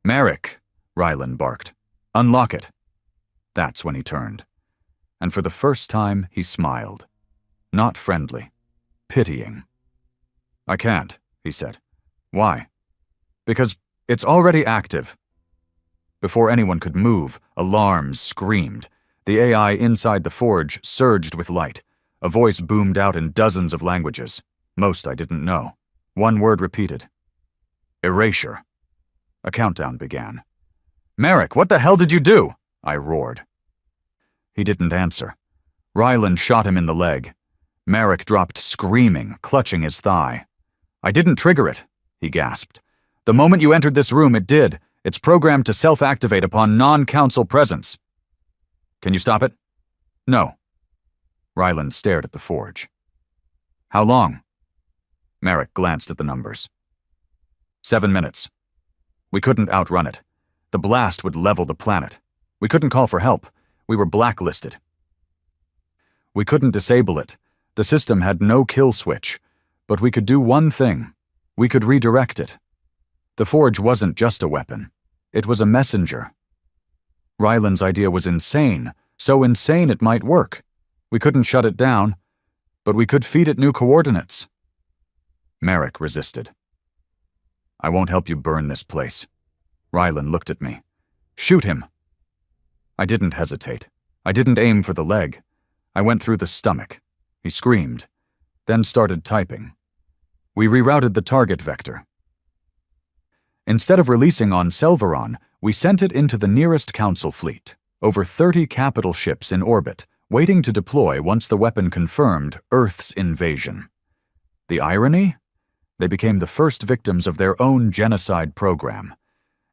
"Merrick," Ryland barked. "Unlock it." That's when he turned. And for the first time, he smiled. Not friendly. Pitying. "I can't," he said. "Why?" "Because it's already active." Before anyone could move, alarms screamed. The AI inside the forge surged with light. A voice boomed out in dozens of languages. Most I didn't know. One word repeated. "Erasure." A countdown began. "Merrick, what the hell did you do?" I roared. He didn't answer. Ryland shot him in the leg. Merrick dropped screaming, clutching his thigh. "I didn't trigger it," he gasped. "The moment you entered this room, it did. It's programmed to self-activate upon non-council presence." "Can you stop it?" "No." Ryland stared at the forge. "How long?" Merrick glanced at the numbers. 7 minutes. We couldn't outrun it. The blast would level the planet. We couldn't call for help. We were blacklisted. We couldn't disable it. The system had no kill switch. But we could do one thing. We could redirect it. The forge wasn't just a weapon. It was a messenger. Ryland's idea was insane, so insane it might work. We couldn't shut it down, but we could feed it new coordinates. Merrick resisted. "I won't help you burn this place." Ryland looked at me. "Shoot him." I didn't hesitate. I didn't aim for the leg. I went through the stomach. He screamed, then started typing. We rerouted the target vector. Instead of releasing on Selvaron, we sent it into the nearest Council fleet, over 30 capital ships in orbit, waiting to deploy once the weapon confirmed Earth's invasion. The irony? They became the first victims of their own genocide program.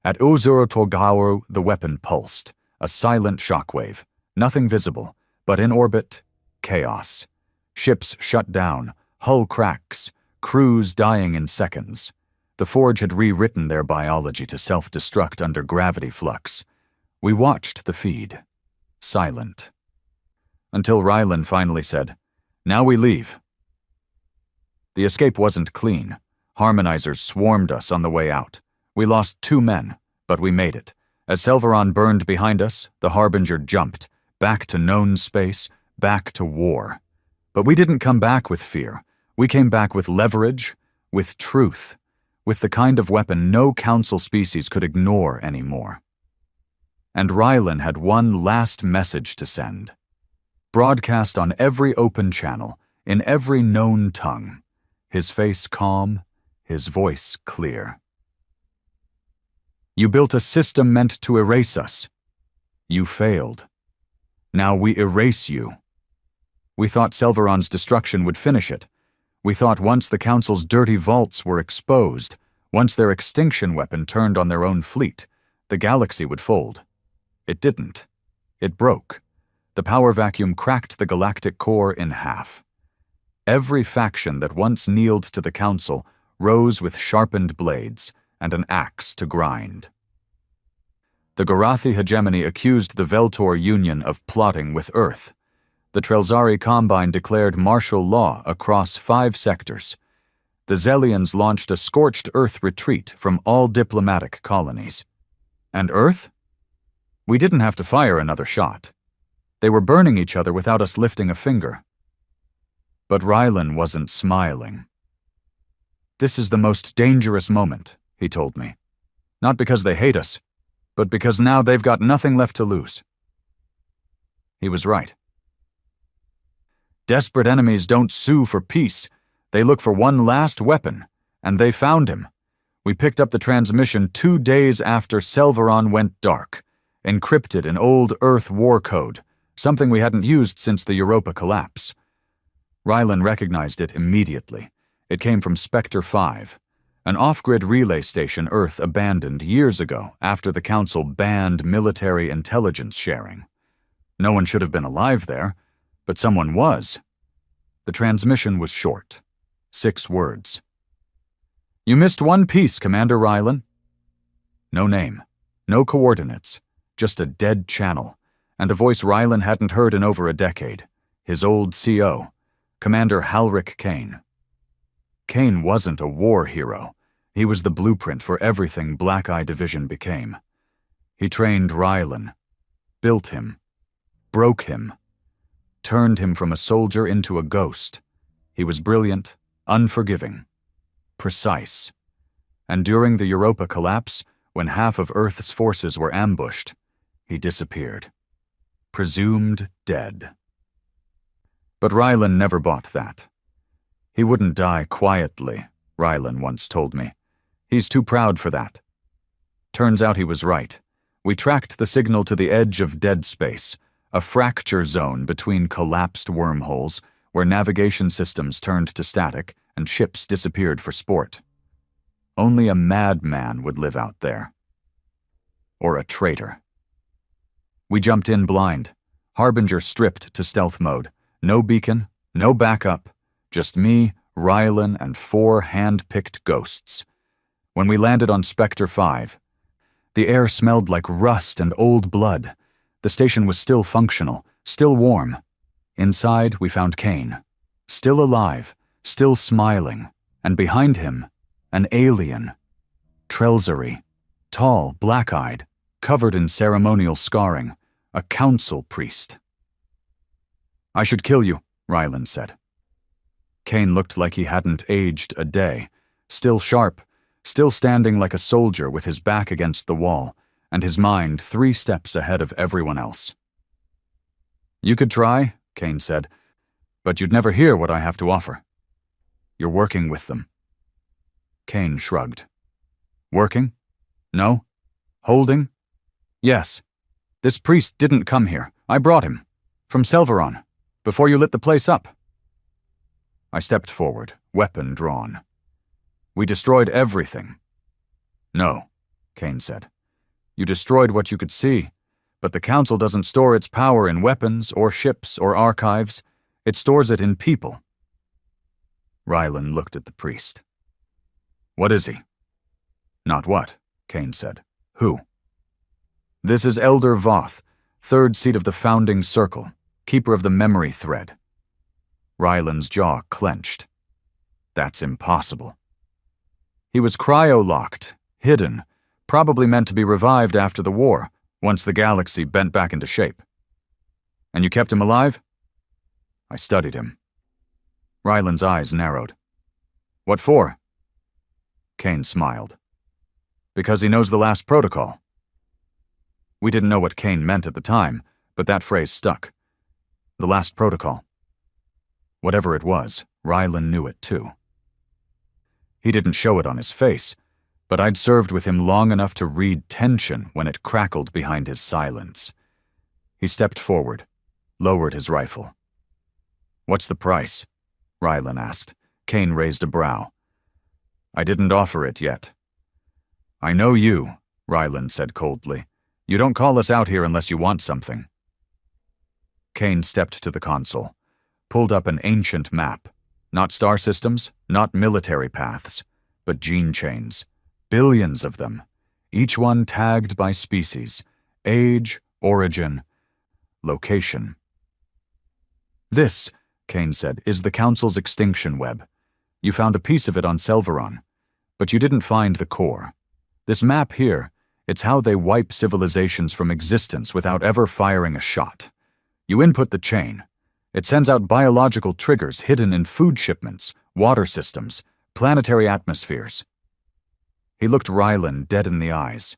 At Uzuru Togaru, the weapon pulsed, a silent shockwave, nothing visible, But in orbit, chaos. Ships shut down, hull cracks, crews dying in seconds. The Forge had rewritten their biology to self-destruct under gravity flux. We watched the feed, silent. Until Rylan finally said, "Now we leave." The escape wasn't clean. Harmonizers swarmed us on the way out. We lost 2 men, but we made it. As Selvaron burned behind us, the Harbinger jumped, back to known space, back to war. But we didn't come back with fear. We came back with leverage, with truth, with the kind of weapon no Council species could ignore anymore. And Rylan had one last message to send. Broadcast on every open channel, in every known tongue. His face calm, his voice clear. You built a system meant to erase us. You failed. Now we erase you. We thought Selvaron's destruction would finish it. We thought once the Council's dirty vaults were exposed, once their extinction weapon turned on their own fleet, the galaxy would fold. It didn't. It broke. The power vacuum cracked the galactic core in half. Every faction that once kneeled to the Council rose with sharpened blades and an axe to grind. The Gorathi hegemony accused the Veltor Union of plotting with Earth. The Trelzari Combine declared martial law across 5 sectors. The Zelians launched a scorched Earth retreat from all diplomatic colonies. And Earth? We didn't have to fire another shot. They were burning each other without us lifting a finger. But Rylan wasn't smiling. This is the most dangerous moment, he told me. Not because they hate us, but because now they've got nothing left to lose. He was right. Desperate enemies don't sue for peace. They look for one last weapon, and they found him. We picked up the transmission 2 days after Selvaron went dark, encrypted in old Earth war code, something we hadn't used since the Europa collapse. Rylan recognized it immediately. It came from Spectre 5, an off-grid relay station Earth abandoned years ago after the Council banned military intelligence sharing. No one should have been alive there, but someone was. The transmission was short. 6 words. You missed one piece, Commander Rylan. No name, no coordinates, just a dead channel, and a voice Rylan hadn't heard in over a decade. His old CO, Commander Halric Kane. Kane wasn't a war hero. He was the blueprint for everything Black Eye Division became. He trained Rylan, built him, broke him, turned him from a soldier into a ghost. He was brilliant, unforgiving, precise. And during the Europa collapse, when half of Earth's forces were ambushed, he disappeared. Presumed dead. But Rylan never bought that. He wouldn't die quietly, Rylan once told me. He's too proud for that. Turns out he was right. We tracked the signal to the edge of dead space, a fracture zone between collapsed wormholes where navigation systems turned to static and ships disappeared for sport. Only a madman would live out there. Or a traitor. We jumped in blind, Harbinger stripped to stealth mode. No beacon, no backup, just me, Rylan, and 4 hand-picked ghosts. When we landed on Spectre 5, the air smelled like rust and old blood. The station was still functional, still warm. Inside, we found Kane. Still alive, still smiling, and behind him, an alien. Trelzari, tall, black-eyed, covered in ceremonial scarring, a council priest. I should kill you, Rylan said. Kane looked like he hadn't aged a day, still sharp, still standing like a soldier with his back against the wall, and his mind 3 steps ahead of everyone else. You could try, Kane said, but you'd never hear what I have to offer. You're working with them. Kane shrugged. Working? No. Holding? Yes. This priest didn't come here. I brought him. From Selvaron. Before you lit the place up. I stepped forward, weapon drawn. We destroyed everything. No, Kane said. You destroyed what you could see, But the Council doesn't store its power in weapons or ships or archives. It stores it in people. Rylan looked at the priest. What is he? Not what, Kane said. Who? This is Elder Voth, third seat of the Founding Circle, keeper of the memory thread. Rylan's jaw clenched. That's impossible. He was cryo-locked, hidden, probably meant to be revived after the war, once the galaxy bent back into shape. And you kept him alive? I studied him. Rylan's eyes narrowed. What for? Kane smiled. Because he knows the last protocol. We didn't know what Kane meant at the time, but that phrase stuck. The last protocol. Whatever it was, Rylan knew it too. He didn't show it on his face, but I'd served with him long enough to read tension when it crackled behind his silence. He stepped forward, lowered his rifle. What's the price? Rylan asked. Kane raised a brow. I didn't offer it yet. I know you, Rylan said coldly. You don't call us out here unless you want something. Kane stepped to the console, pulled up an ancient map. Not star systems, not military paths, but gene chains. Billions of them, each one tagged by species, age, origin, location. This, Kane said, is the Council's extinction web. You found a piece of it on Selveron, but you didn't find the core. This map here, it's how they wipe civilizations from existence without ever firing a shot. You input the chain. It sends out biological triggers hidden in food shipments, water systems, planetary atmospheres. He looked Rylan dead in the eyes.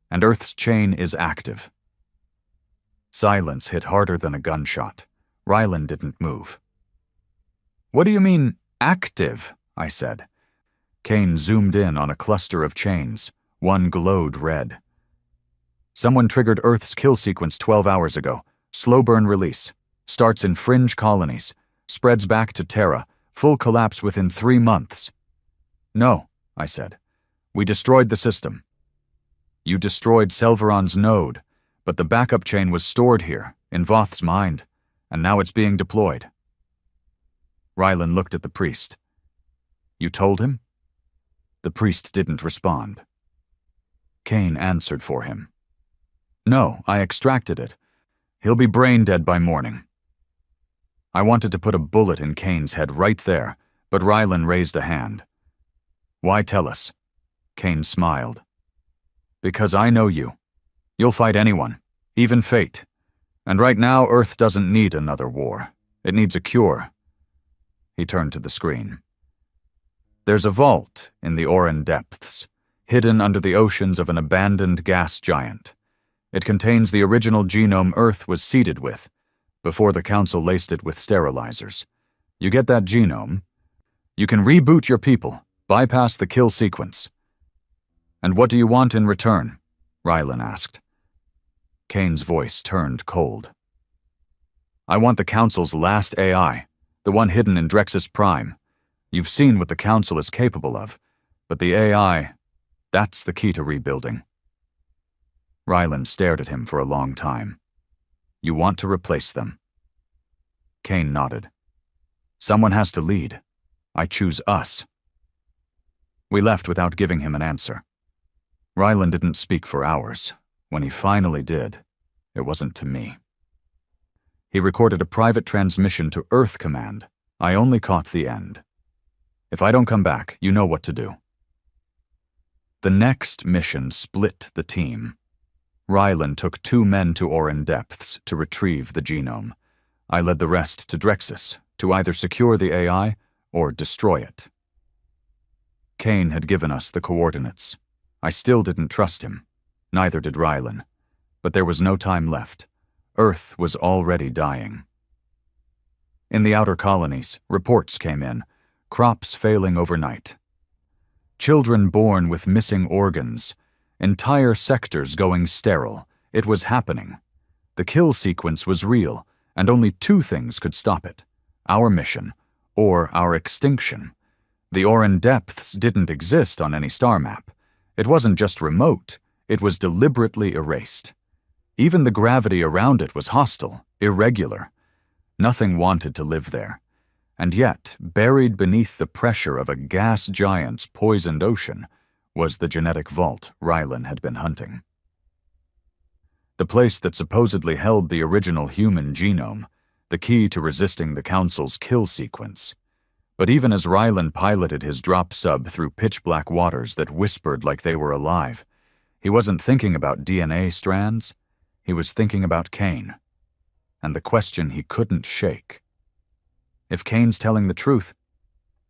And Earth's chain is active. Silence hit harder than a gunshot. Rylan didn't move. What do you mean, active? I said. Kane zoomed in on a cluster of chains. One glowed red. Someone triggered Earth's kill sequence 12 hours ago. Slow burn release. Starts in fringe colonies. Spreads back to Terra. Full collapse within 3 months. No, I said. We destroyed the system. You destroyed Selveron's node, but the backup chain was stored here, in Voth's mind, and now it's being deployed. Rylan looked at the priest. You told him? The priest didn't respond. Kane answered for him. No, I extracted it. He'll be brain dead by morning. I wanted to put a bullet in Kane's head right there, but Rylan raised a hand. Why tell us? Kane smiled. Because I know you. You'll fight anyone, even fate. And right now, Earth doesn't need another war. It needs a cure. He turned to the screen. There's a vault in the Oran depths, hidden under the oceans of an abandoned gas giant. It contains the original genome Earth was seeded with, before the Council laced it with sterilizers. You get that genome, you can reboot your people, bypass the kill sequence. And what do you want in return? Rylan asked. Kane's voice turned cold. I want the Council's last AI, the one hidden in Drexus Prime. You've seen what the Council is capable of, but the AI, that's the key to rebuilding. Rylan stared at him for a long time. You want to replace them? Kane nodded. Someone has to lead. I choose us. We left without giving him an answer. Rylan didn't speak for hours. When he finally did, it wasn't to me. He recorded a private transmission to Earth Command. I only caught the end. If I don't come back, you know what to do. The next mission split the team. Rylan took 2 men to Oran Depths to retrieve the genome. I led the rest to Drexus, to either secure the AI or destroy it. Kane had given us the coordinates. I still didn't trust him. Neither did Rylan. But there was no time left. Earth was already dying. In the outer colonies, reports came in, crops failing overnight. Children born with missing organs, entire sectors going sterile. It was happening. The kill sequence was real, and only 2 things could stop it: our mission or our extinction. The Oran Depths didn't exist on any star map. It wasn't just remote, it was deliberately erased. Even the gravity around it was hostile, irregular. Nothing wanted to live there. And yet, buried beneath the pressure of a gas giant's poisoned ocean, was the genetic vault Rylan had been hunting. The place that supposedly held the original human genome, the key to resisting the Council's kill sequence. But even as Rylan piloted his drop sub through pitch-black waters that whispered like they were alive, he wasn't thinking about DNA strands. He was thinking about Kane, and the question he couldn't shake. If Kane's telling the truth,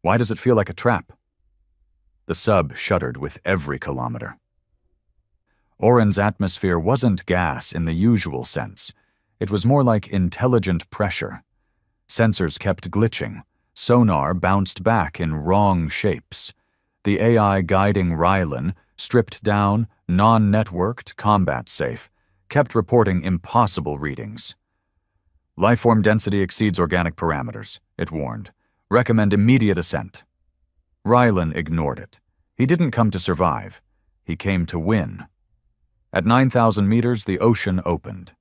why does it feel like a trap? The sub shuddered with every kilometer. Oren's atmosphere wasn't gas in the usual sense. It was more like intelligent pressure. Sensors kept glitching. Sonar bounced back in wrong shapes. The AI guiding Rylan, stripped down, non-networked, combat safe, kept reporting impossible readings. Lifeform density exceeds organic parameters, it warned. Recommend immediate ascent. Rylan ignored it. He didn't come to survive. He came to win. At 9,000 meters, the ocean opened.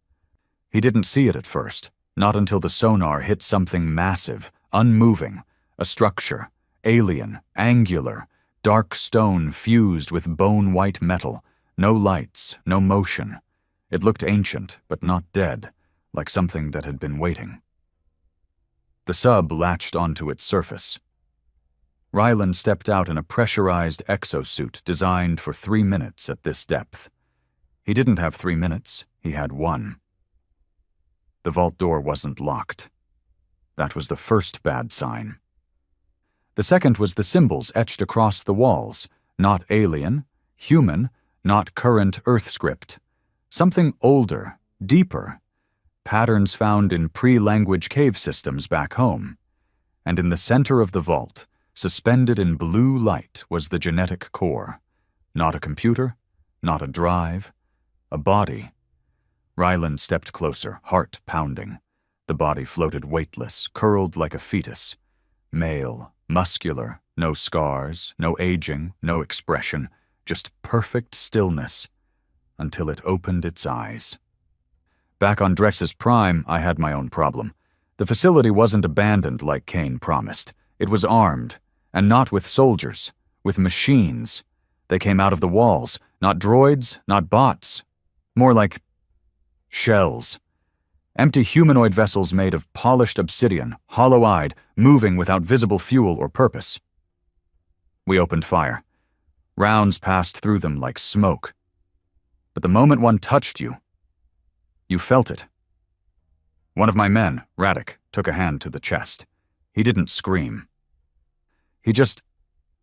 He didn't see it at first, not until the sonar hit something massive, unmoving, a structure, alien, angular, dark stone fused with bone-white metal, no lights, no motion. It looked ancient, but not dead, like something that had been waiting. The sub latched onto its surface. Rylan stepped out in a pressurized exosuit designed for 3 minutes at this depth. He didn't have 3 minutes, he had 1. The vault door wasn't locked. That was the first bad sign. The second was the symbols etched across the walls, not alien, human, not current Earth script. Something older, deeper. Patterns found in pre-language cave systems back home. And in the center of the vault, suspended in blue light, was the genetic core. Not a computer, not a drive, a body. Rylan stepped closer, heart pounding. The body floated weightless, curled like a fetus. Male, muscular, no scars, no aging, no expression, just perfect stillness, until it opened its eyes. Back on Drex's Prime, I had my own problem. The facility wasn't abandoned like Kane promised. It was armed, and not with soldiers, with machines. They came out of the walls, not droids, not bots. More like shells. Empty humanoid vessels made of polished obsidian, hollow-eyed, moving without visible fuel or purpose. We opened fire. Rounds passed through them like smoke. But the moment one touched you, you felt it. One of my men, Radek, took a hand to the chest. He didn't scream. He just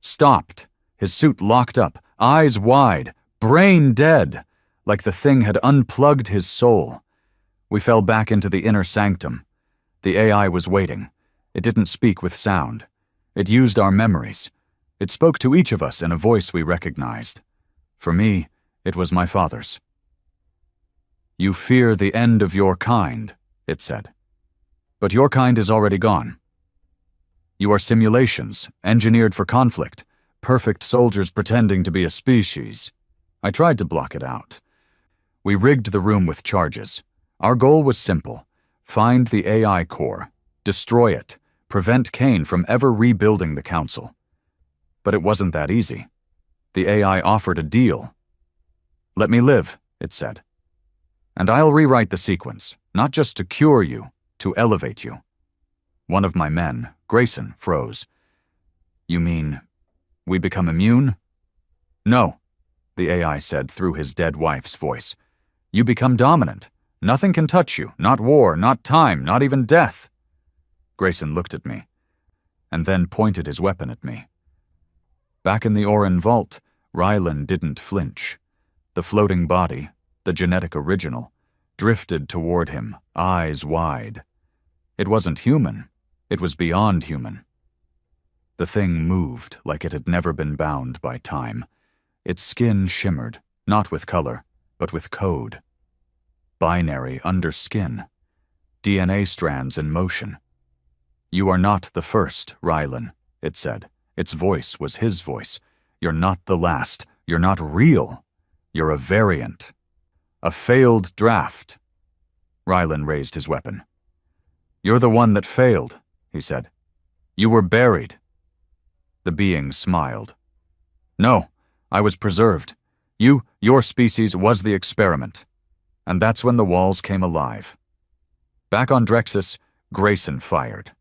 stopped, his suit locked up, eyes wide, brain dead, like the thing had unplugged his soul. We fell back into the inner sanctum. The AI was waiting. It didn't speak with sound. It used our memories. It spoke to each of us in a voice we recognized. For me, it was my father's. "You fear the end of your kind," it said. "But your kind is already gone. You are simulations, engineered for conflict, perfect soldiers pretending to be a species." I tried to block it out. We rigged the room with charges. Our goal was simple: find the AI core, destroy it, prevent Kane from ever rebuilding the Council. But it wasn't that easy. The AI offered a deal. "Let me live," it said. "And I'll rewrite the sequence, not just to cure you, to elevate you." One of my men, Grayson, froze. "You mean we become immune?" "No," the AI said through his dead wife's voice. "You become dominant. Nothing can touch you, not war, not time, not even death." Grayson looked at me, and then pointed his weapon at me. Back in the Oren vault, Rylan didn't flinch. The floating body, the genetic original, drifted toward him, eyes wide. It wasn't human. It was beyond human. The thing moved like it had never been bound by time. Its skin shimmered, not with color, but with code. Binary under skin. DNA strands in motion. "You are not the first, Rylan," it said. Its voice was his voice. "You're not the last. You're not real. You're a variant." A failed draft. Rylan raised his weapon. You're the one that failed, he said. You were buried. The being smiled. No, I was preserved. Your species was the experiment. And that's when the walls came alive. Back on Drexus, Grayson fired.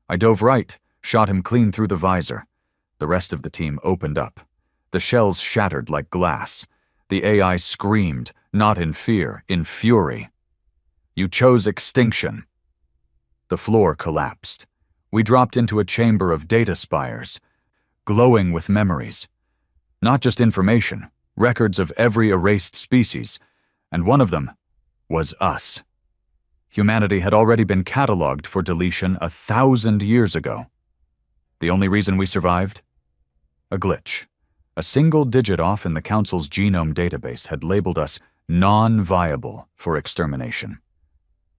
I dove right, shot him clean through the visor. The rest of the team opened up. The shells shattered like glass. The AI screamed, not in fear, in fury. You chose extinction. The floor collapsed. We dropped into a chamber of data spires, glowing with memories. Not just information, records of every erased species, and one of them was us. Humanity had already been cataloged for deletion 1,000 years ago. The only reason we survived? A glitch. A single digit off in the Council's genome database had labeled us non-viable for extermination.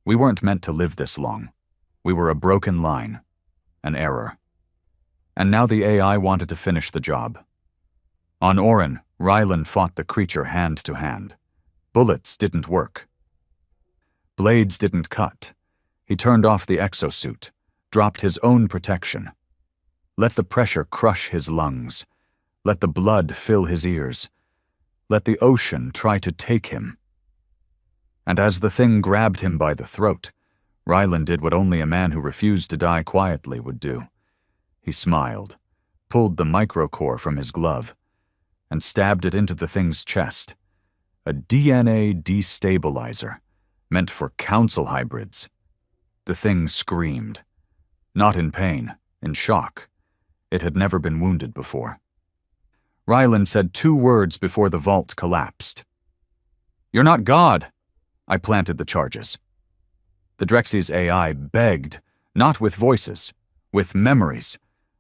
We weren't meant to live this long. We were a broken line, an error. And now the AI wanted to finish the job. On Orin, Rylan fought the creature hand to hand. Bullets didn't work. Blades didn't cut. He turned off the exosuit, dropped his own protection. Let the pressure crush his lungs. Let the blood fill his ears. Let the ocean try to take him. And as the thing grabbed him by the throat, Rylan did what only a man who refused to die quietly would do. He smiled, pulled the microcore from his glove, and stabbed it into the thing's chest. A DNA destabilizer, meant for council hybrids. The thing screamed. Not in pain, in shock. It had never been wounded before. Rylan said 2 words before the vault collapsed. You're not God! I planted the charges. The Drexy's AI begged, not with voices, with memories.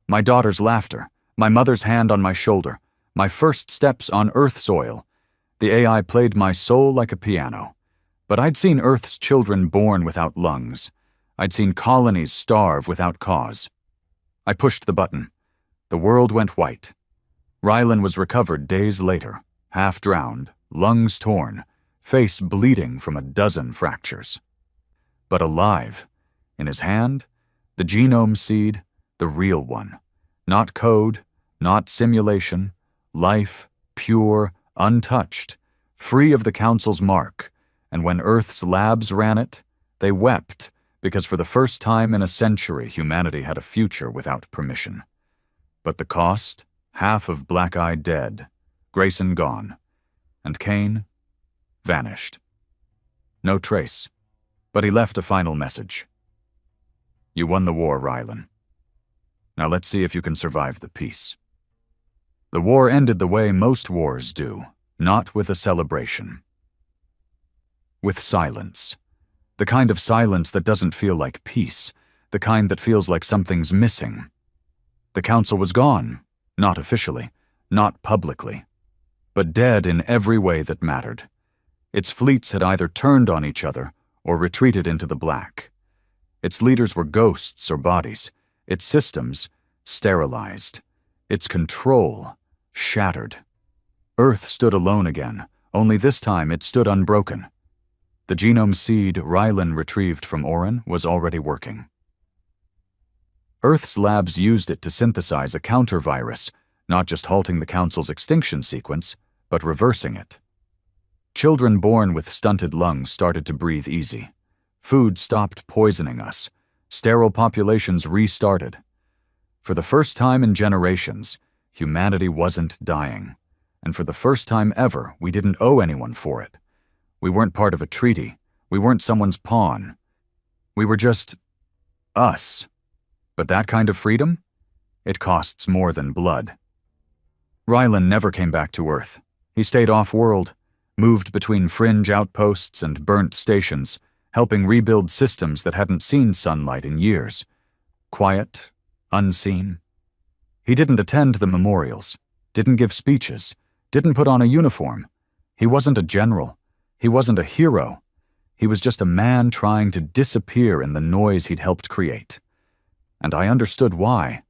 My daughter's laughter, my mother's hand on my shoulder, my first steps on Earth soil. The AI played my soul like a piano. But I'd seen Earth's children born without lungs. I'd seen colonies starve without cause. I pushed the button. The world went white. Rylan was recovered days later, half drowned, lungs torn, face bleeding from a dozen fractures. But alive. In his hand, the genome seed, the real one. Not code, not simulation. Life, pure, untouched, free of the Council's mark. And when Earth's labs ran it, they wept, because for the first time in a century humanity had a future without permission. But the cost? Half of Black-Eye dead, Grayson gone, and Kane vanished. No trace, but he left a final message. You won the war, Rylan. Now let's see if you can survive the peace. The war ended the way most wars do, not with a celebration. With silence. The kind of silence that doesn't feel like peace, the kind that feels like something's missing. The Council was gone. Not officially, not publicly, but dead in every way that mattered. Its fleets had either turned on each other or retreated into the black. Its leaders were ghosts or bodies, its systems sterilized, its control shattered. Earth stood alone again, only this time it stood unbroken. The genome seed Rylan retrieved from Orin was already working. Earth's labs used it to synthesize a counter-virus, not just halting the Council's extinction sequence, but reversing it. Children born with stunted lungs started to breathe easy. Food stopped poisoning us. Sterile populations restarted. For the first time in generations, humanity wasn't dying. And for the first time ever, we didn't owe anyone for it. We weren't part of a treaty. We weren't someone's pawn. We were just us. But that kind of freedom? It costs more than blood. Rylan never came back to Earth. He stayed off-world, moved between fringe outposts and burnt stations, helping rebuild systems that hadn't seen sunlight in years. Quiet, unseen. He didn't attend the memorials, didn't give speeches, didn't put on a uniform. He wasn't a general. He wasn't a hero. He was just a man trying to disappear in the noise he'd helped create. And I understood why.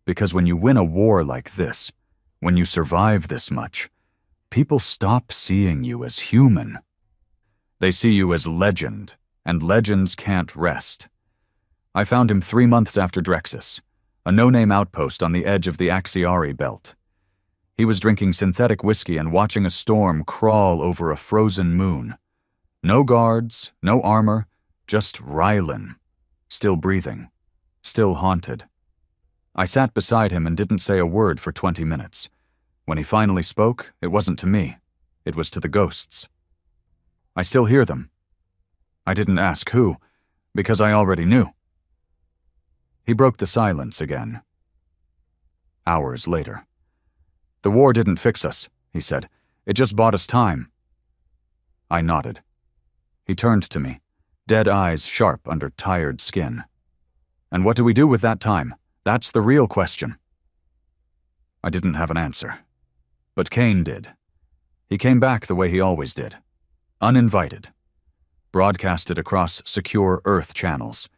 Because when you win a war like this, when you survive this much, people stop seeing you as human. They see you as legend, and legends can't rest. I found him 3 months after Drexus, a no-name outpost on the edge of the Axiari belt. He was drinking synthetic whiskey and watching a storm crawl over a frozen moon. No guards, no armor, just Rylan, still breathing, still haunted. I sat beside him and didn't say a word for 20 minutes. When he finally spoke, it wasn't to me. It was to the ghosts. I still hear them. I didn't ask who, because I already knew. He broke the silence again. Hours later. "The war didn't fix us," he said. "It just bought us time." I nodded. He turned to me, dead eyes sharp under tired skin. "And what do we do with that time? That's the real question." I didn't have an answer. But Kane did. He came back the way he always did. Uninvited. Broadcasted across secure Earth channels.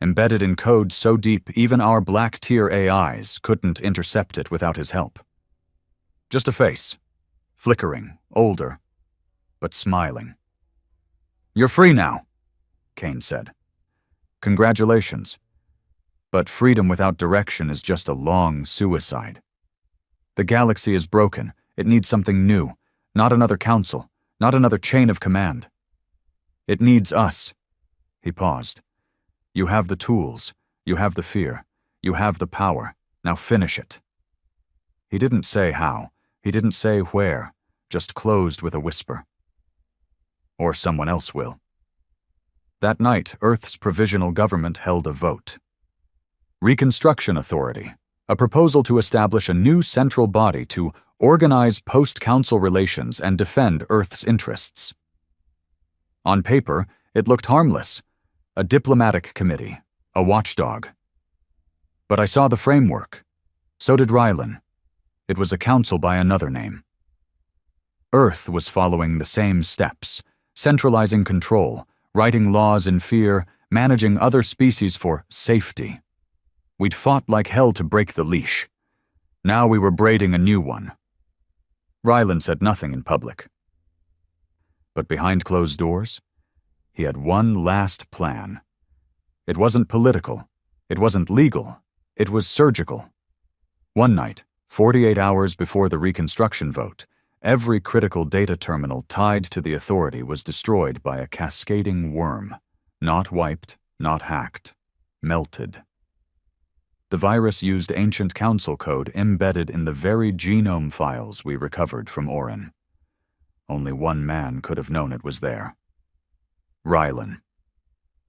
Embedded in code so deep even our black-tier AIs couldn't intercept it without his help. Just a face. Flickering, older, but smiling. "You're free now," Kane said. "Congratulations. But freedom without direction is just a long suicide. The galaxy is broken. It needs something new. Not another council. Not another chain of command. It needs us." He paused. "You have the tools. You have the fear. You have the power. Now finish it." He didn't say how. He didn't say where. Just closed with a whisper. "Or someone else will." That night, Earth's provisional government held a vote. Reconstruction Authority, a proposal to establish a new central body to organize post-council relations and defend Earth's interests. On paper, it looked harmless. A diplomatic committee, a watchdog. But I saw the framework. So did Rylan. It was a council by another name. Earth was following the same steps, centralizing control, writing laws in fear, managing other species for safety. We'd fought like hell to break the leash. Now we were braiding a new one. Rylan said nothing in public. But behind closed doors, he had one last plan. It wasn't political. It wasn't legal. It was surgical. One night, 48 hours before the reconstruction vote, every critical data terminal tied to the authority was destroyed by a cascading worm. Not wiped, not hacked. Melted. The virus used ancient council code embedded in the very genome files we recovered from Orin. Only one man could have known it was there. Rylan.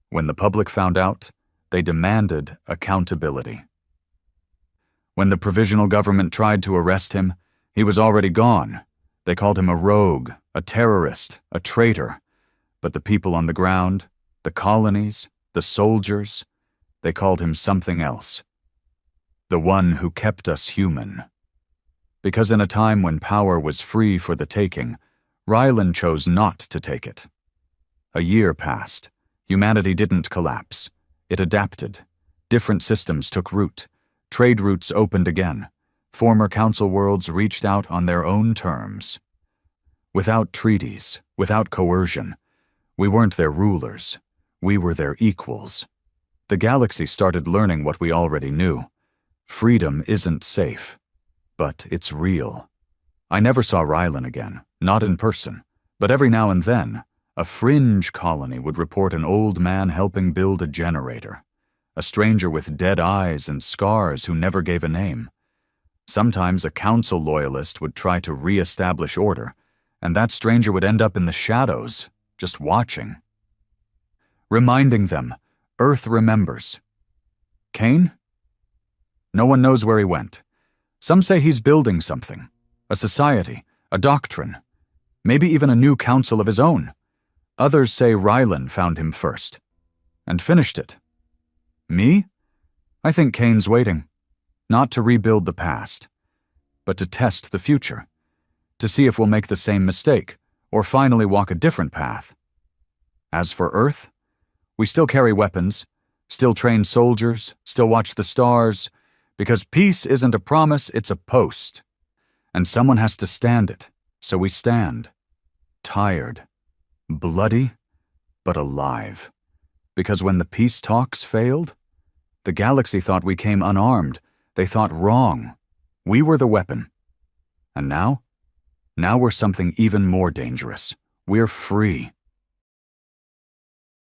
When the public found out, they demanded accountability. When the provisional government tried to arrest him, he was already gone. They called him a rogue, a terrorist, a traitor. But the people on the ground, the colonies, the soldiers, they called him something else. The one who kept us human. Because in a time when power was free for the taking, Rylan chose not to take it. A year passed. Humanity didn't collapse. It adapted. Different systems took root. Trade routes opened again. Former council worlds reached out on their own terms. Without treaties, without coercion. We weren't their rulers. We were their equals. The galaxy started learning what we already knew. Freedom isn't safe, but it's real. I never saw Rylan again, not in person, but every now and then, a fringe colony would report an old man helping build a generator, a stranger with dead eyes and scars who never gave a name. Sometimes a council loyalist would try to re-establish order, and that stranger would end up in the shadows, just watching. Reminding them, Earth remembers. Kane? No one knows where he went. Some say he's building something, a society, a doctrine, maybe even a new council of his own. Others say Rylan found him first, and finished it. Me? I think Kane's waiting, not to rebuild the past, but to test the future, to see if we'll make the same mistake, or finally walk a different path. As for Earth, we still carry weapons, still train soldiers, still watch the stars, because peace isn't a promise, it's a post. And someone has to stand it, so we stand. Tired, bloody, but alive. Because when the peace talks failed, the galaxy thought we came unarmed. They thought wrong. We were the weapon. And now? Now we're something even more dangerous. We're free.